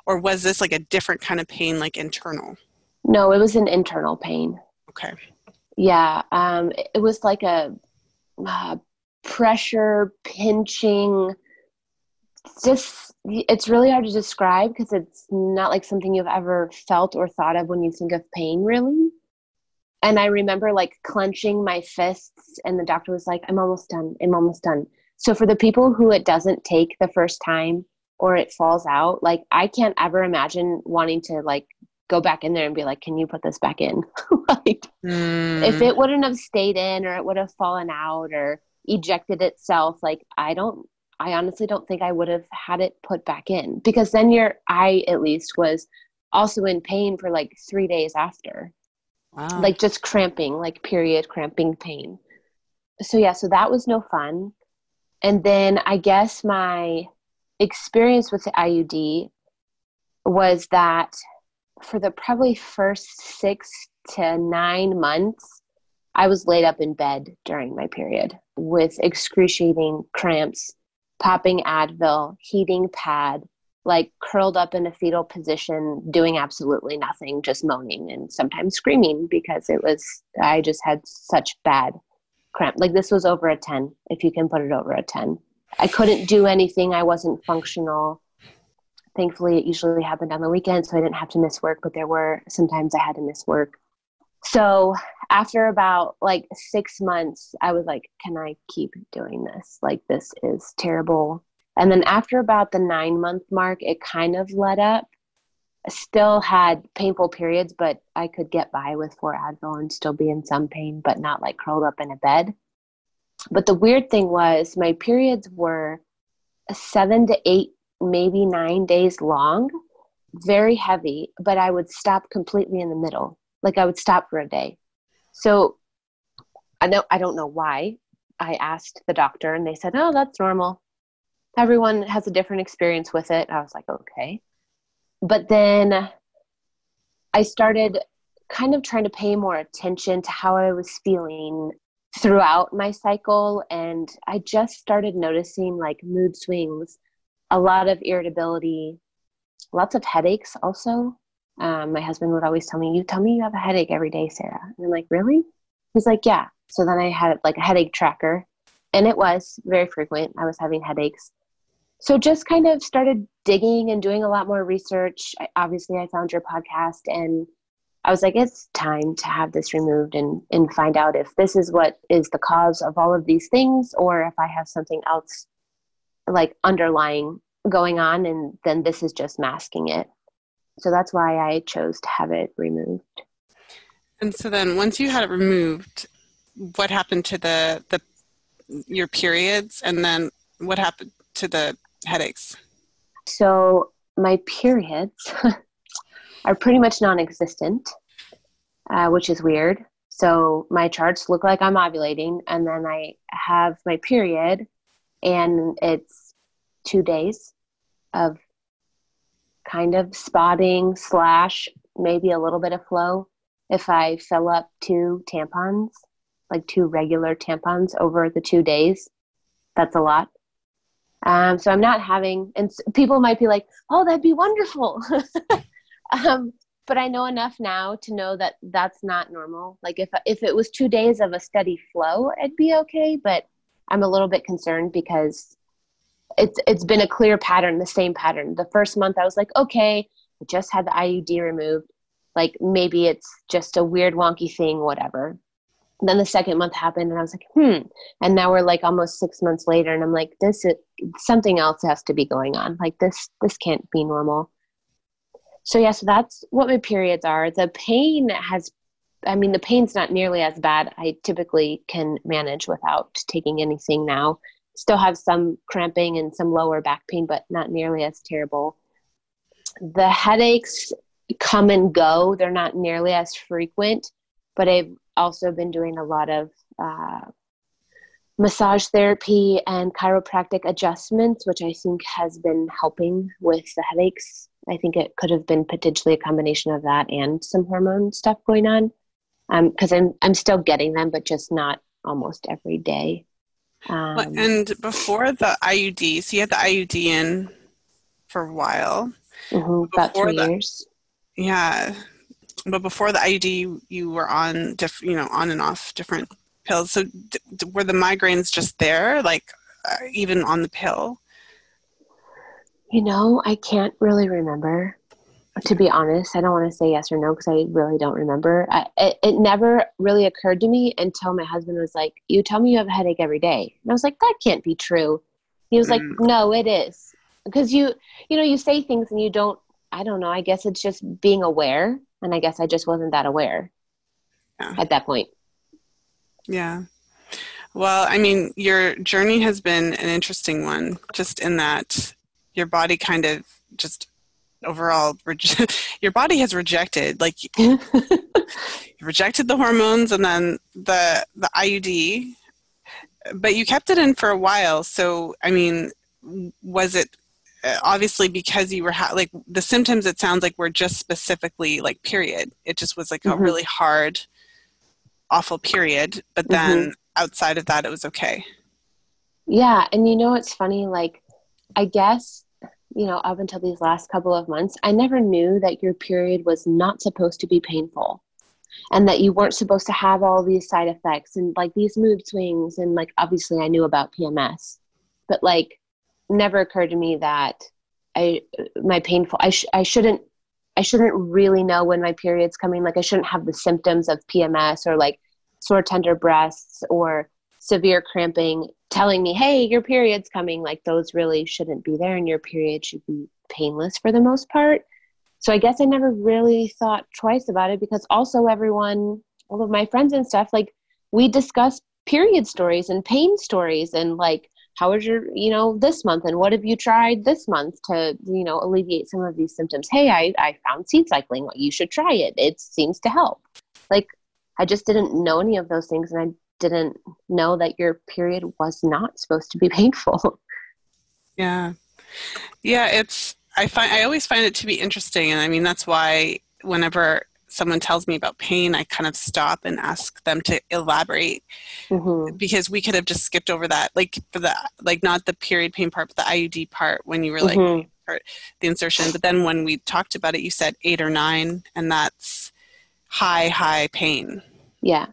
Or was this like a different kind of pain, like internal? No, it was an internal pain. Okay. Yeah. It was like a pressure pinching. It's really hard to describe because it's not like something you've ever felt or thought of when you think of pain, really. And I remember like clenching my fists, and the doctor was like, I'm almost done. I'm almost done. So for the people who it doesn't take the first time, or it falls out, like I can't ever imagine wanting to like go back in there and be like, can you put this back in? If it wouldn't have stayed in, or it would have fallen out or ejected itself, like I honestly don't think I would have had it put back in, because then I at least was also in pain for like 3 days after. Wow. Like just cramping, like period cramping pain. So yeah, so that was no fun. And then I guess my experience with the IUD was that for the probably first 6 to 9 months, I was laid up in bed during my period with excruciating cramps, popping Advil, heating pad, like curled up in a fetal position, doing absolutely nothing, just moaning and sometimes screaming because I just had such bad cramp. Like this was over a 10, if you can put it over a 10. I couldn't do anything. I wasn't functional. Thankfully, it usually happened on the weekend, so I didn't have to miss work, but there were sometimes I had to miss work. So after about like 6 months, I was like, can I keep doing this? Like, this is terrible. And then after about the 9-month mark, it kind of let up. I still had painful periods, but I could get by with 4 Advil and still be in some pain, but not like curled up in a bed. But the weird thing was my periods were 7 to 8, maybe 9 days long, very heavy, but I would stop completely in the middle. Like I would stop for a day. So I don't know why. I asked the doctor and they said, oh, that's normal. Everyone has a different experience with it. I was like, okay. But then I started kind of trying to pay more attention to how I was feeling throughout my cycle. And I just started noticing like mood swings, a lot of irritability, lots of headaches also. My husband would always tell me, you have a headache every day, Sarah. And I'm like, really? He's like, yeah. So then I had like a headache tracker, and it was very frequent. I was having headaches. So just kind of started digging and doing a lot more research. Obviously, I found your podcast, and I was like, it's time to have this removed and find out if this is what is the cause of all of these things, or if I have something else like underlying going on, and then this is just masking it. So that's why I chose to have it removed. And so then once you had it removed, what happened to your periods, and then what happened to the headaches? So my periods, are pretty much non-existent, which is weird. So my charts look like I'm ovulating, and then I have my period, and it's 2 days of kind of spotting / maybe a little bit of flow. If I fill up 2 tampons, like 2 regular tampons over the 2 days, that's a lot. So I'm not having, and people might be like, oh, that'd be wonderful. But I know enough now to know that that's not normal. Like if it was 2 days of a steady flow, it'd be okay. But I'm a little bit concerned because it's been a clear pattern, the same pattern. The first month I was like, okay, I just had the IUD removed. Like maybe it's just a weird wonky thing, whatever. And then the second month happened and I was like, And now we're like almost 6 months later and I'm like, something else has to be going on. Like this can't be normal. So yeah, so that's what my periods are. The pain's not nearly as bad. I typically can manage without taking anything now. Still have some cramping and some lower back pain, but not nearly as terrible. The headaches come and go. They're not nearly as frequent, but I've also been doing a lot of massage therapy and chiropractic adjustments, which I think has been helping with the headaches. I think it could have been potentially a combination of that and some hormone stuff going on. Because I'm still getting them, but just not almost every day. And before the IUD, so you had the IUD in for a while. About 2 years. Yeah. But before the IUD, you were on on and off different pills. So were the migraines just there, like even on the pill? I can't really remember, to be honest. I don't want to say yes or no because I really don't remember. It never really occurred to me until my husband was like, you tell me you have a headache every day. And I was like, that can't be true. He was like, no, it is. Because you say things and you don't, I don't know, I guess it's just being aware. And I guess I just wasn't that aware at that point. Yeah. Well, I mean, your journey has been an interesting one, just in that your body kind of just overall, your body has rejected, like you rejected the hormones and then the IUD, but you kept it in for a while. So, I mean, was it obviously because you were like the symptoms, it sounds like were just specifically like period. It just was like a really hard, awful period. But then outside of that, it was okay. Yeah. And it's funny, like, I guess, up until these last couple of months, I never knew that your period was not supposed to be painful and that you weren't supposed to have all these side effects and like these mood swings. And like, obviously I knew about PMS, but like never occurred to me that I shouldn't really know when my period's coming. Like I shouldn't have the symptoms of PMS or like sore tender breasts or severe cramping telling me, hey, your period's coming. Like those really shouldn't be there and your period should be painless for the most part. So I guess I never really thought twice about it because also all of my friends and stuff, like we discuss period stories and pain stories and like, how was your, this month and what have you tried this month to, alleviate some of these symptoms? Hey, I found seed cycling. You should try it. It seems to help. Like I just didn't know any of those things and I didn't know that your period was not supposed to be painful. Yeah. Yeah. I always find it to be interesting. And I mean, that's why whenever someone tells me about pain, I kind of stop and ask them to elaborate because we could have just skipped over that, like for the, like not the period pain part, but the IUD part when you were like the insertion. But then when we talked about it, you said 8 or 9 and that's high pain. Yeah.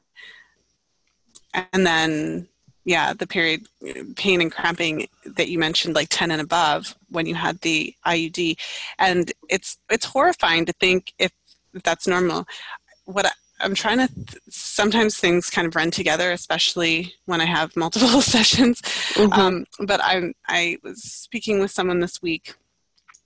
And then, the period pain and cramping that you mentioned, like 10 and above when you had the IUD. And it's horrifying to think if that's normal. What I'm trying to, sometimes things kind of run together, especially when I have multiple sessions. But I was speaking with someone this week.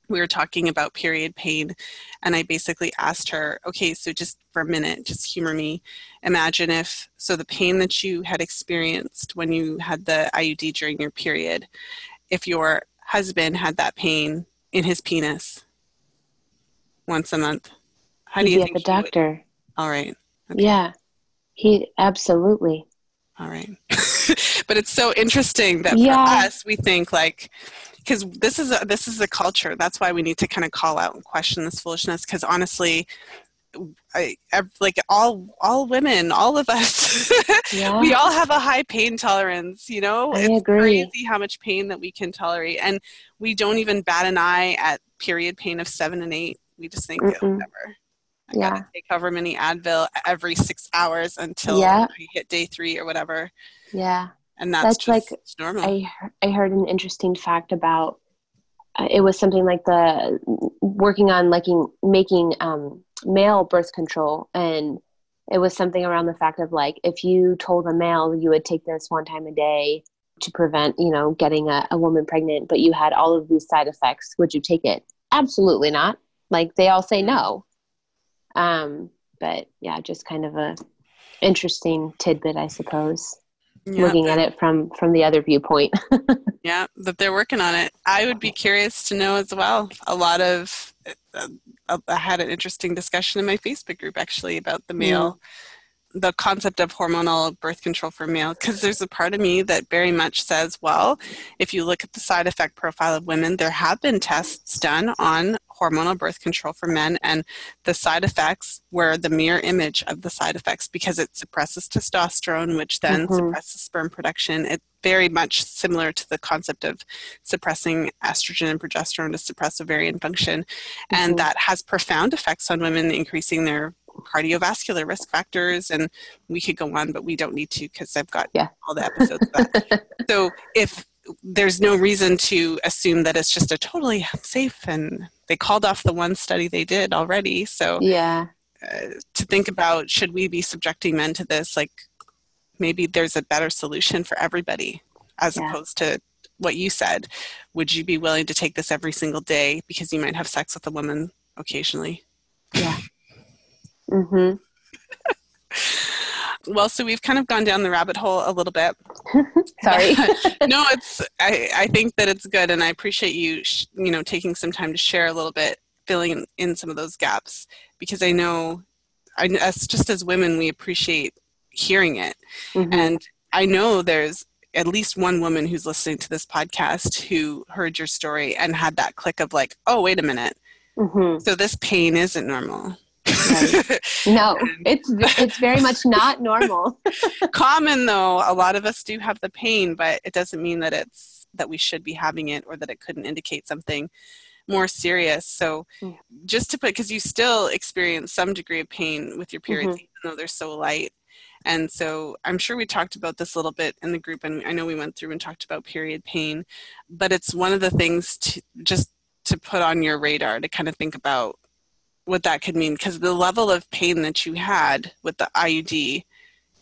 We were talking about period pain and I basically asked her, okay, so just for a minute, just humor me. Imagine the pain that you had experienced when you had the IUD during your period, if your husband had that pain in his penis once a month. How he'd do you be at think the he would? doctor. All right. Okay. Yeah, he absolutely. All right. But it's so interesting that for Yeah. us, we think like, because this is the culture. That's why we need to kind of call out and question this foolishness. Because honestly, like all women, all of us, Yeah, we all have a high pain tolerance. I It's agree. crazy how much pain that we can tolerate, and we don't even bat an eye at period pain of 7 and 8. We just think, oh, Mm-mm. whatever. I Yeah. gotta take however many Advil every 6 hours until Yeah. I hit day 3 or whatever, Yeah. and that's That's like, just normal. I heard an interesting fact about, it was something like the working on making male birth control, and it was something around the fact of like, if you told a male you would take this 1 time a day to prevent getting a woman pregnant, but you had all of these side effects, would you take it? Absolutely not. Like, they all say no. But yeah, just kind of a interesting tidbit, I suppose, Yeah, looking at it from the other viewpoint. yeah, that they're working on it. I would be curious to know as well. I had an interesting discussion in my Facebook group actually about the concept of hormonal birth control for male, because there's a part of me that very much says, well, if you look at the side effect profile of women, there have been tests done on hormonal birth control for men, and the side effects were the mirror image of the side effects because it suppresses testosterone, which then suppresses sperm production. It's very much similar to the concept of suppressing estrogen and progesterone to suppress ovarian function, and that has profound effects on women, increasing their cardiovascular risk factors, and we could go on, but we don't need to because I've got all the episodes of that. So if there's no reason to assume that it's just a totally safe, and they called off the one study they did already. So to think about, should we be subjecting men to this? Like, maybe there's a better solution for everybody, as opposed to what you said. Would you be willing to take this every single day because you might have sex with a woman occasionally? Yeah. Well, so we've kind of gone down the rabbit hole a little bit. Sorry. No, I think that it's good, and I appreciate you, taking some time to share a little bit, filling in some of those gaps, because I know, just as women, we appreciate hearing it, and I know there's at least one woman who's listening to this podcast who heard your story and had that click of like, oh, wait a minute, so this pain isn't normal. Right. No, it's very much not normal. Common though, a lot of us do have the pain, but it doesn't mean that that we should be having it, or that it couldn't indicate something more serious. So just to put, because you still experience some degree of pain with your periods, even though they're so light. And so I'm sure we talked about this a little bit in the group, and I know we went through and talked about period pain, but it's one of the things to put on your radar, to kind of think about what that could mean, because the level of pain that you had with the IUD,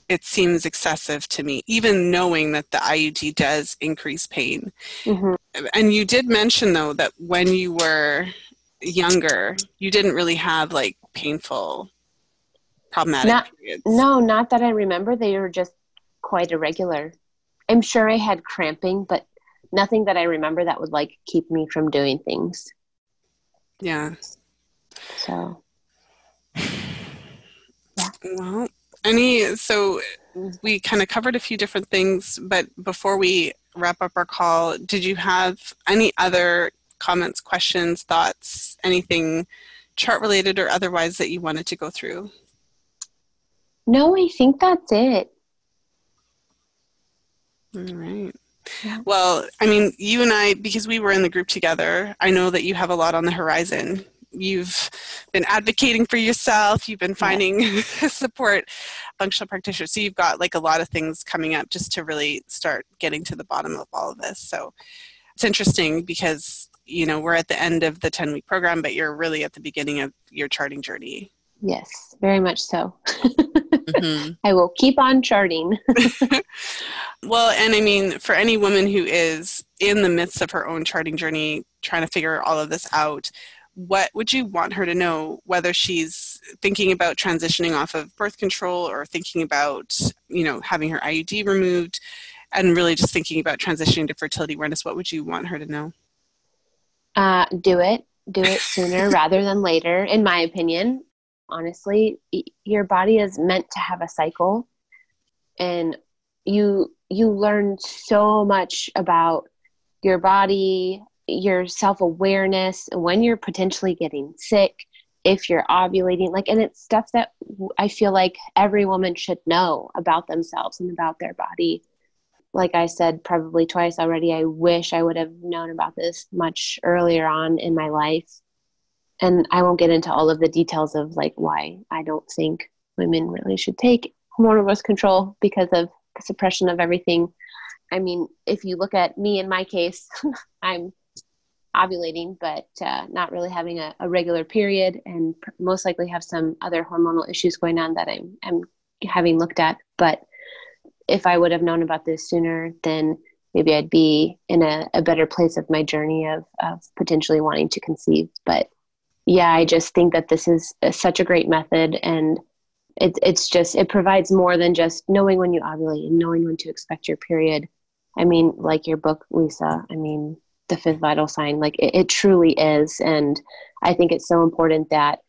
it seems excessive to me, even knowing that the IUD does increase pain. And you did mention though that when you were younger, you didn't really have like painful, problematic periods. No, not that I remember. They were just quite irregular. I'm sure I had cramping, but nothing that I remember that would like keep me from doing things. Yeah. So, well, so we kind of covered a few different things, but before we wrap up our call, did you have any other comments, questions, thoughts, anything chart related or otherwise that you wanted to go through? No, I think that's it. All right. Well, I mean, you and I, because we were in the group together, I know that you have a lot on the horizon. You've been advocating for yourself. You've been finding support, functional practitioners. So you've got like a lot of things coming up just to really start getting to the bottom of all of this. So it's interesting because, we're at the end of the 10-week program, but you're really at the beginning of your charting journey. Yes, very much so. I will keep on charting. Well, and I mean, for any woman who is in the midst of her own charting journey, trying to figure all of this out, what would you want her to know, whether she's thinking about transitioning off of birth control or thinking about, having her IUD removed and really just thinking about transitioning to fertility awareness? What would you want her to know? Do it sooner rather than later, in my opinion. honestly, your body is meant to have a cycle, and you learn so much about your body, your self-awareness, when you're potentially getting sick, if you're ovulating, like, and it's stuff that I feel like every woman should know about themselves and about their body. Like I said, probably twice already, I wish I would have known about this much earlier on in my life. And I won't get into all of the details of like why I don't think women really should take hormonal birth control because of the suppression of everything. I mean, if you look at me in my case, I'm ovulating, but not really having a regular period, and most likely have some other hormonal issues going on that I'm having looked at. But if I would have known about this sooner, then maybe I'd be in a better place of my journey of potentially wanting to conceive. But yeah, I just think that this is such a great method, and it provides more than just knowing when you ovulate and knowing when to expect your period. I mean, like your book, Lisa, I mean, the fifth vital sign, like it truly is. And I think it's so important that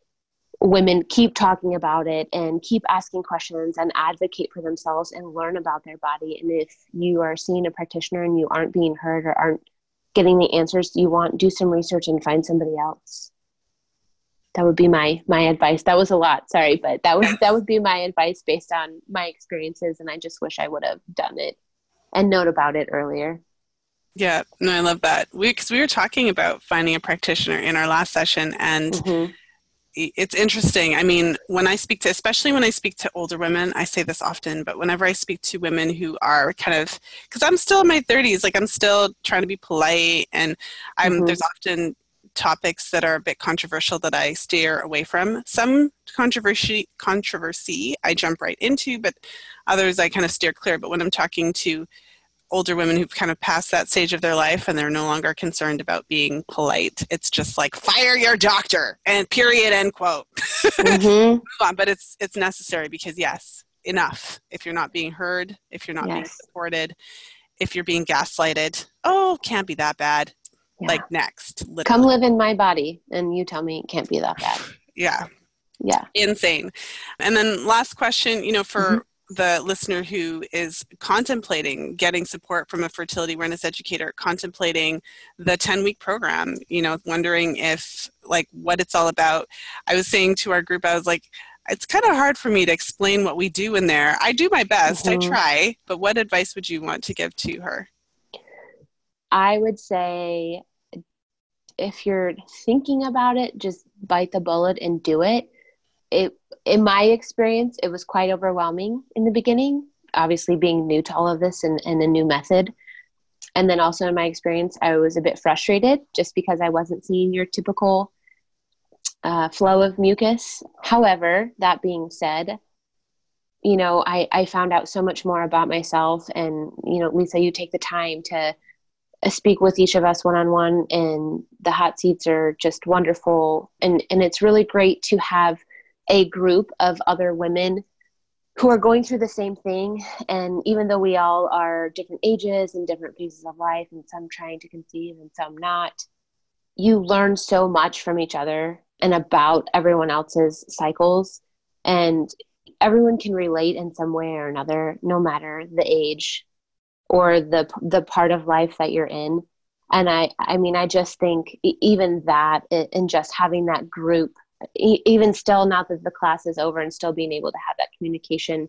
women keep talking about it and keep asking questions and advocate for themselves and learn about their body. And if you are seeing a practitioner and you aren't being heard or aren't getting the answers you want, do some research and find somebody else. That would be my advice. That was a lot, sorry, but that would be my advice based on my experiences. And I just wish I would have done it and known about it earlier. Yeah, no, I love that. Because we were talking about finding a practitioner in our last session, and it's interesting. I mean, especially when I speak to older women, I say this often, but whenever I speak to women who are kind of, because I'm still in my 30s, like I'm still trying to be polite, and there's often topics that are a bit controversial that I steer away from. Some controversy I jump right into, but others I kind of steer clear. But when I'm talking to older women who've kind of passed that stage of their life and they're no longer concerned about being polite, it's just like, fire your doctor, and period, end quote. Move on. But it's necessary, because yes, enough. If you're not being heard, if you're not being supported, if you're being gaslighted, can't be that bad. Yeah. Like next, literally. Come live in my body and you tell me it can't be that bad. Yeah. Yeah. Insane. And then last question, for the listener who is contemplating getting support from a fertility awareness educator, contemplating the 10-week program, wondering if, like, what it's all about. I was saying to our group, I was like, it's kind of hard for me to explain what we do in there. I do my best. I try. But what advice would you want to give to her? I would say, if you're thinking about it, just bite the bullet and do it. In my experience, it was quite overwhelming in the beginning, obviously being new to all of this and a new method. And then also in my experience, I was a bit frustrated just because I wasn't seeing your typical flow of mucus. However, that being said, I found out so much more about myself. And, Lisa, you take the time to speak with each of us one-on-one, and the hot seats are just wonderful. And it's really great to have a group of other women who are going through the same thing. And even though we all are different ages and different phases of life, and some trying to conceive and some not, you learn so much from each other and about everyone else's cycles. And everyone can relate in some way or another, no matter the age or the part of life that you're in. And I mean, I just think even that, and just having that group, even still, not that the class is over, and still being able to have that communication,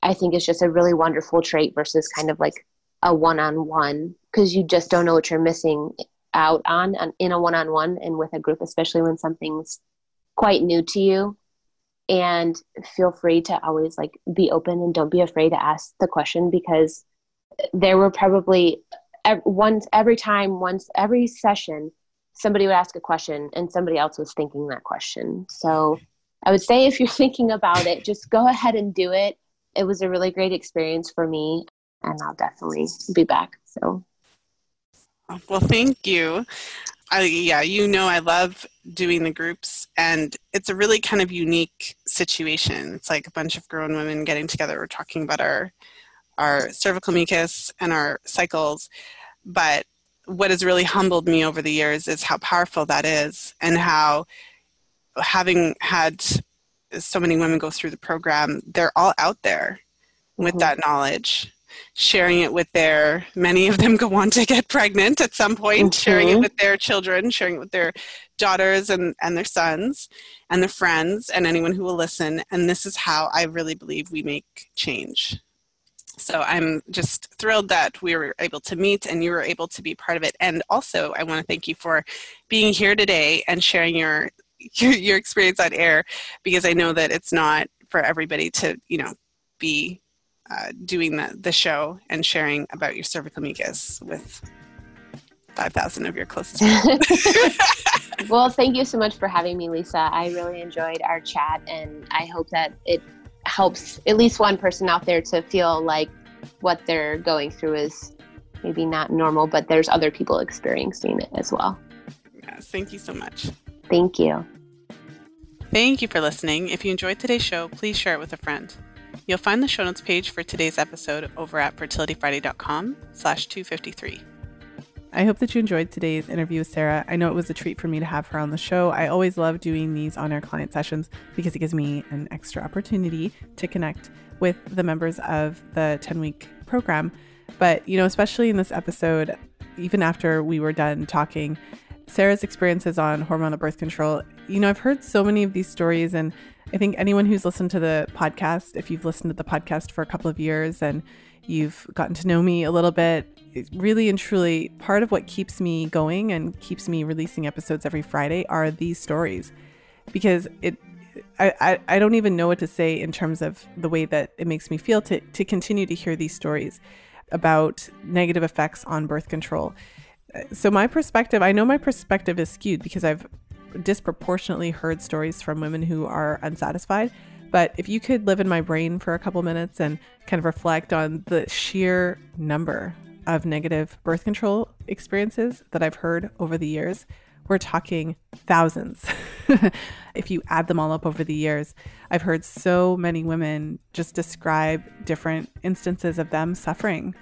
I think is just a really wonderful trait versus kind of like a one-on-one, because you just don't know what you're missing out on in a one-on-one and with a group, especially when something's quite new to you. And feel free to always like be open and don't be afraid to ask the question, because there were probably every session, somebody would ask a question and somebody else was thinking that question. So I would say, if you're thinking about it, just go ahead and do it. It was a really great experience for me, and I'll definitely be back. So. Well, thank you. I love doing the groups, and it's a really kind of unique situation. It's like a bunch of grown women getting together. We're talking about our cervical mucus and our cycles. But what has really humbled me over the years is how powerful that is, and how, having had so many women go through the program, they're all out there with that knowledge, sharing it with many of them go on to get pregnant at some point, sharing it with their children, sharing it with their daughters and their sons and their friends and anyone who will listen. And this is how I really believe we make change. So I'm just thrilled that we were able to meet and you were able to be part of it. And also, I want to thank you for being here today and sharing your experience on air, because I know that it's not for everybody to, be doing the show and sharing about your cervical mucus with 5,000 of your closest friends. Well, thank you so much for having me, Lisa. I really enjoyed our chat, and I hope that it helps at least one person out there to feel like what they're going through is maybe not normal, but there's other people experiencing it as well. Yes, thank you so much. Thank you. Thank you for listening. If you enjoyed today's show, please share it with a friend. You'll find the show notes page for today's episode over at fertilityfriday.com/253. I hope that you enjoyed today's interview with Sarrah. I know it was a treat for me to have her on the show. I always love doing these on-air client sessions because it gives me an extra opportunity to connect with the members of the 10-week program. But, especially in this episode, even after we were done talking, Sarrah's experiences on hormonal birth control, I've heard so many of these stories, and I think anyone who's listened to the podcast, if you've listened to the podcast for a couple of years and you've gotten to know me a little bit, really and truly part of what keeps me going and keeps me releasing episodes every Friday are these stories, because I don't even know what to say in terms of the way that it makes me feel to continue to hear these stories about negative effects on birth control. So my perspective, I know my perspective is skewed because I've disproportionately heard stories from women who are unsatisfied. But if you could live in my brain for a couple minutes and kind of reflect on the sheer number of negative birth control experiences that I've heard over the years, we're talking thousands. If you add them all up over the years, I've heard so many women just describe different instances of them suffering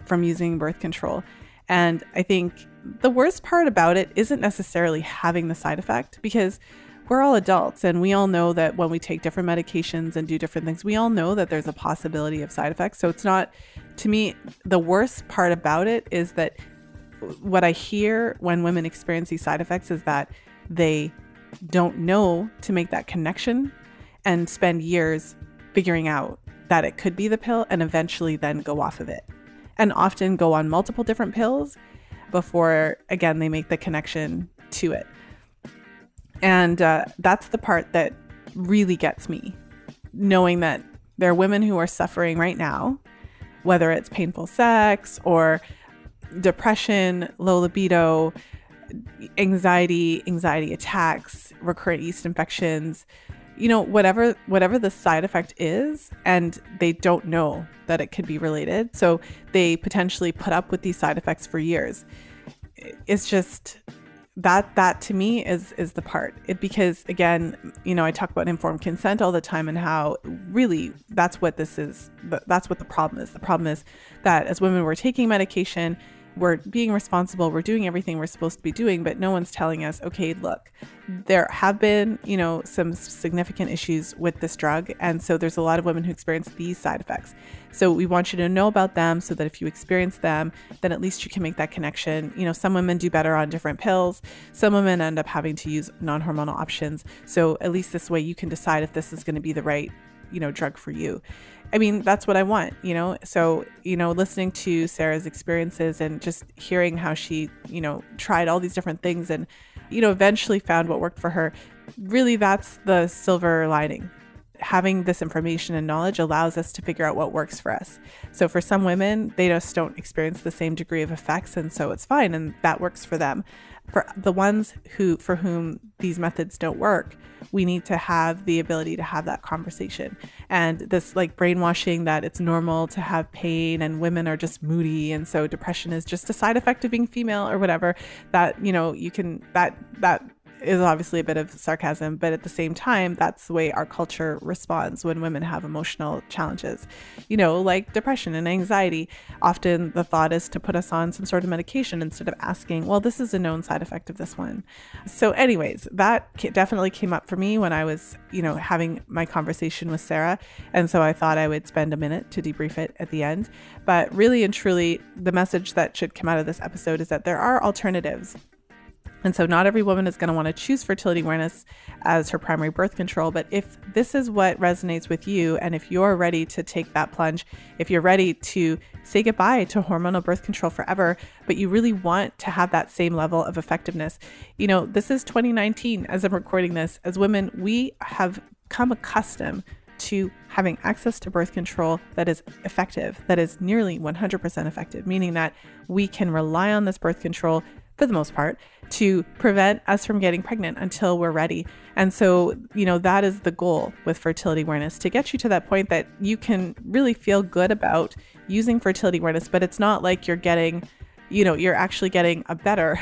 from using birth control. And I think the worst part about it isn't necessarily having the side effect, because we're all adults and we all know that when we take different medications and do different things, we all know that there's a possibility of side effects. So it's not, to me, the worst part about it is that what I hear when women experience these side effects is that they don't know to make that connection and spend years figuring out that it could be the pill and eventually then go off of it, and often go on multiple different pills before, again, they make the connection to it. And that's the part that really gets me, knowing that there are women who are suffering right now, whether it's painful sex or depression, low libido, anxiety attacks, recurrent yeast infections, whatever the side effect is, and they don't know that it could be related. So they potentially put up with these side effects for years. It's just that to me is the part. Because again, I talk about informed consent all the time and how really that's what this is. That's what the problem is. The problem is that as women, we're taking medication, we're being responsible, we're doing everything we're supposed to be doing, but no one's telling us, okay, look, there have been, some significant issues with this drug. And so there's a lot of women who experience these side effects. So we want you to know about them so that if you experience them, then at least you can make that connection. Some women do better on different pills. Some women end up having to use non-hormonal options. So at least this way you can decide if this is going to be the right, drug for you. I mean, that's what I want, So, listening to Sarrah's experiences and just hearing how she, tried all these different things and, eventually found what worked for her. Really, that's the silver lining. Having this information and knowledge allows us to figure out what works for us. So for some women, they just don't experience the same degree of effects, and so it's fine, and that works for them. For the ones for whom these methods don't work, we need to have the ability to have that conversation. And this brainwashing that it's normal to have pain and women are just moody, and so depression is just a side effect of being female or whatever, that you can that is obviously a bit of sarcasm, but at the same time, that's the way our culture responds when women have emotional challenges, like depression and anxiety. Often the thought is to put us on some sort of medication instead of asking, well, this is a known side effect of this one. So anyways, that definitely came up for me when I was, having my conversation with Sarrah. And so I thought I would spend a minute to debrief it at the end. But really and truly, the message that should come out of this episode is that there are alternatives. And so not every woman is going to want to choose fertility awareness as her primary birth control. But if this is what resonates with you, and if you're ready to take that plunge, if you're ready to say goodbye to hormonal birth control forever, but you really want to have that same level of effectiveness, this is 2019 as I'm recording this. As women, we have come accustomed to having access to birth control that is effective, that is nearly 100% effective, meaning that we can rely on this birth control for the most part, to prevent us from getting pregnant until we're ready. And so, that is the goal with fertility awareness, to get you to that point that you can really feel good about using fertility awareness, but it's not like you're getting, you're actually getting a better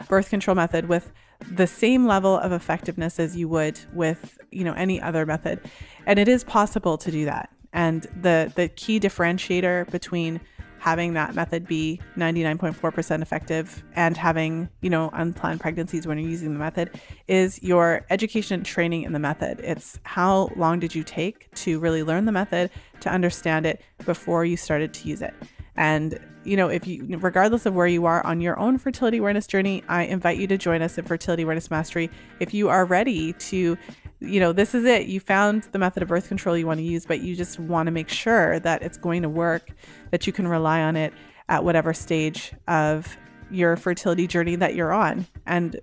birth control method with the same level of effectiveness as you would with, any other method. And it is possible to do that. And the key differentiator between having that method be 99.4% effective and having, unplanned pregnancies when you're using the method is your education and training in the method. It's how long did you take to really learn the method, to understand it before you started to use it. And, if you, regardless of where you are on your own fertility awareness journey, I invite you to join us at Fertility Awareness Mastery. If you are ready to, this is it. You found the method of birth control you want to use, but you just want to make sure that it's going to work, that you can rely on it at whatever stage of your fertility journey that you're on. And,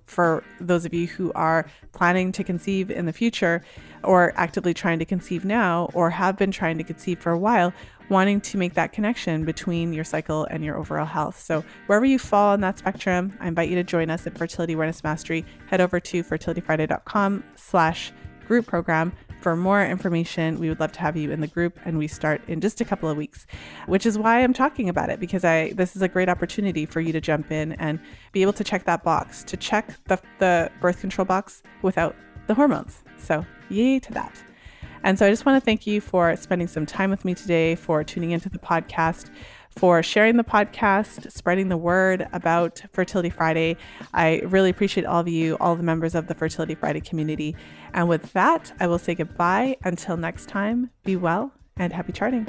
for those of you who are planning to conceive in the future or actively trying to conceive now, or have been trying to conceive for a while, wanting to make that connection between your cycle and your overall health. So wherever you fall on that spectrum, I invite you to join us at Fertility Awareness Mastery. Head over to fertilityfriday.com/group program for more information. We would love to have you in the group, and we start in just a couple of weeks, which is why I'm talking about it, because this is a great opportunity for you to jump in and be able to check that box, to check the birth control box without the hormones. So yay to that. And so I just want to thank you for spending some time with me today, for tuning into the podcast, for sharing the podcast, spreading the word about Fertility Friday. I really appreciate all of you, all the members of the Fertility Friday community. And with that, I will say goodbye until next time. Be well and happy charting.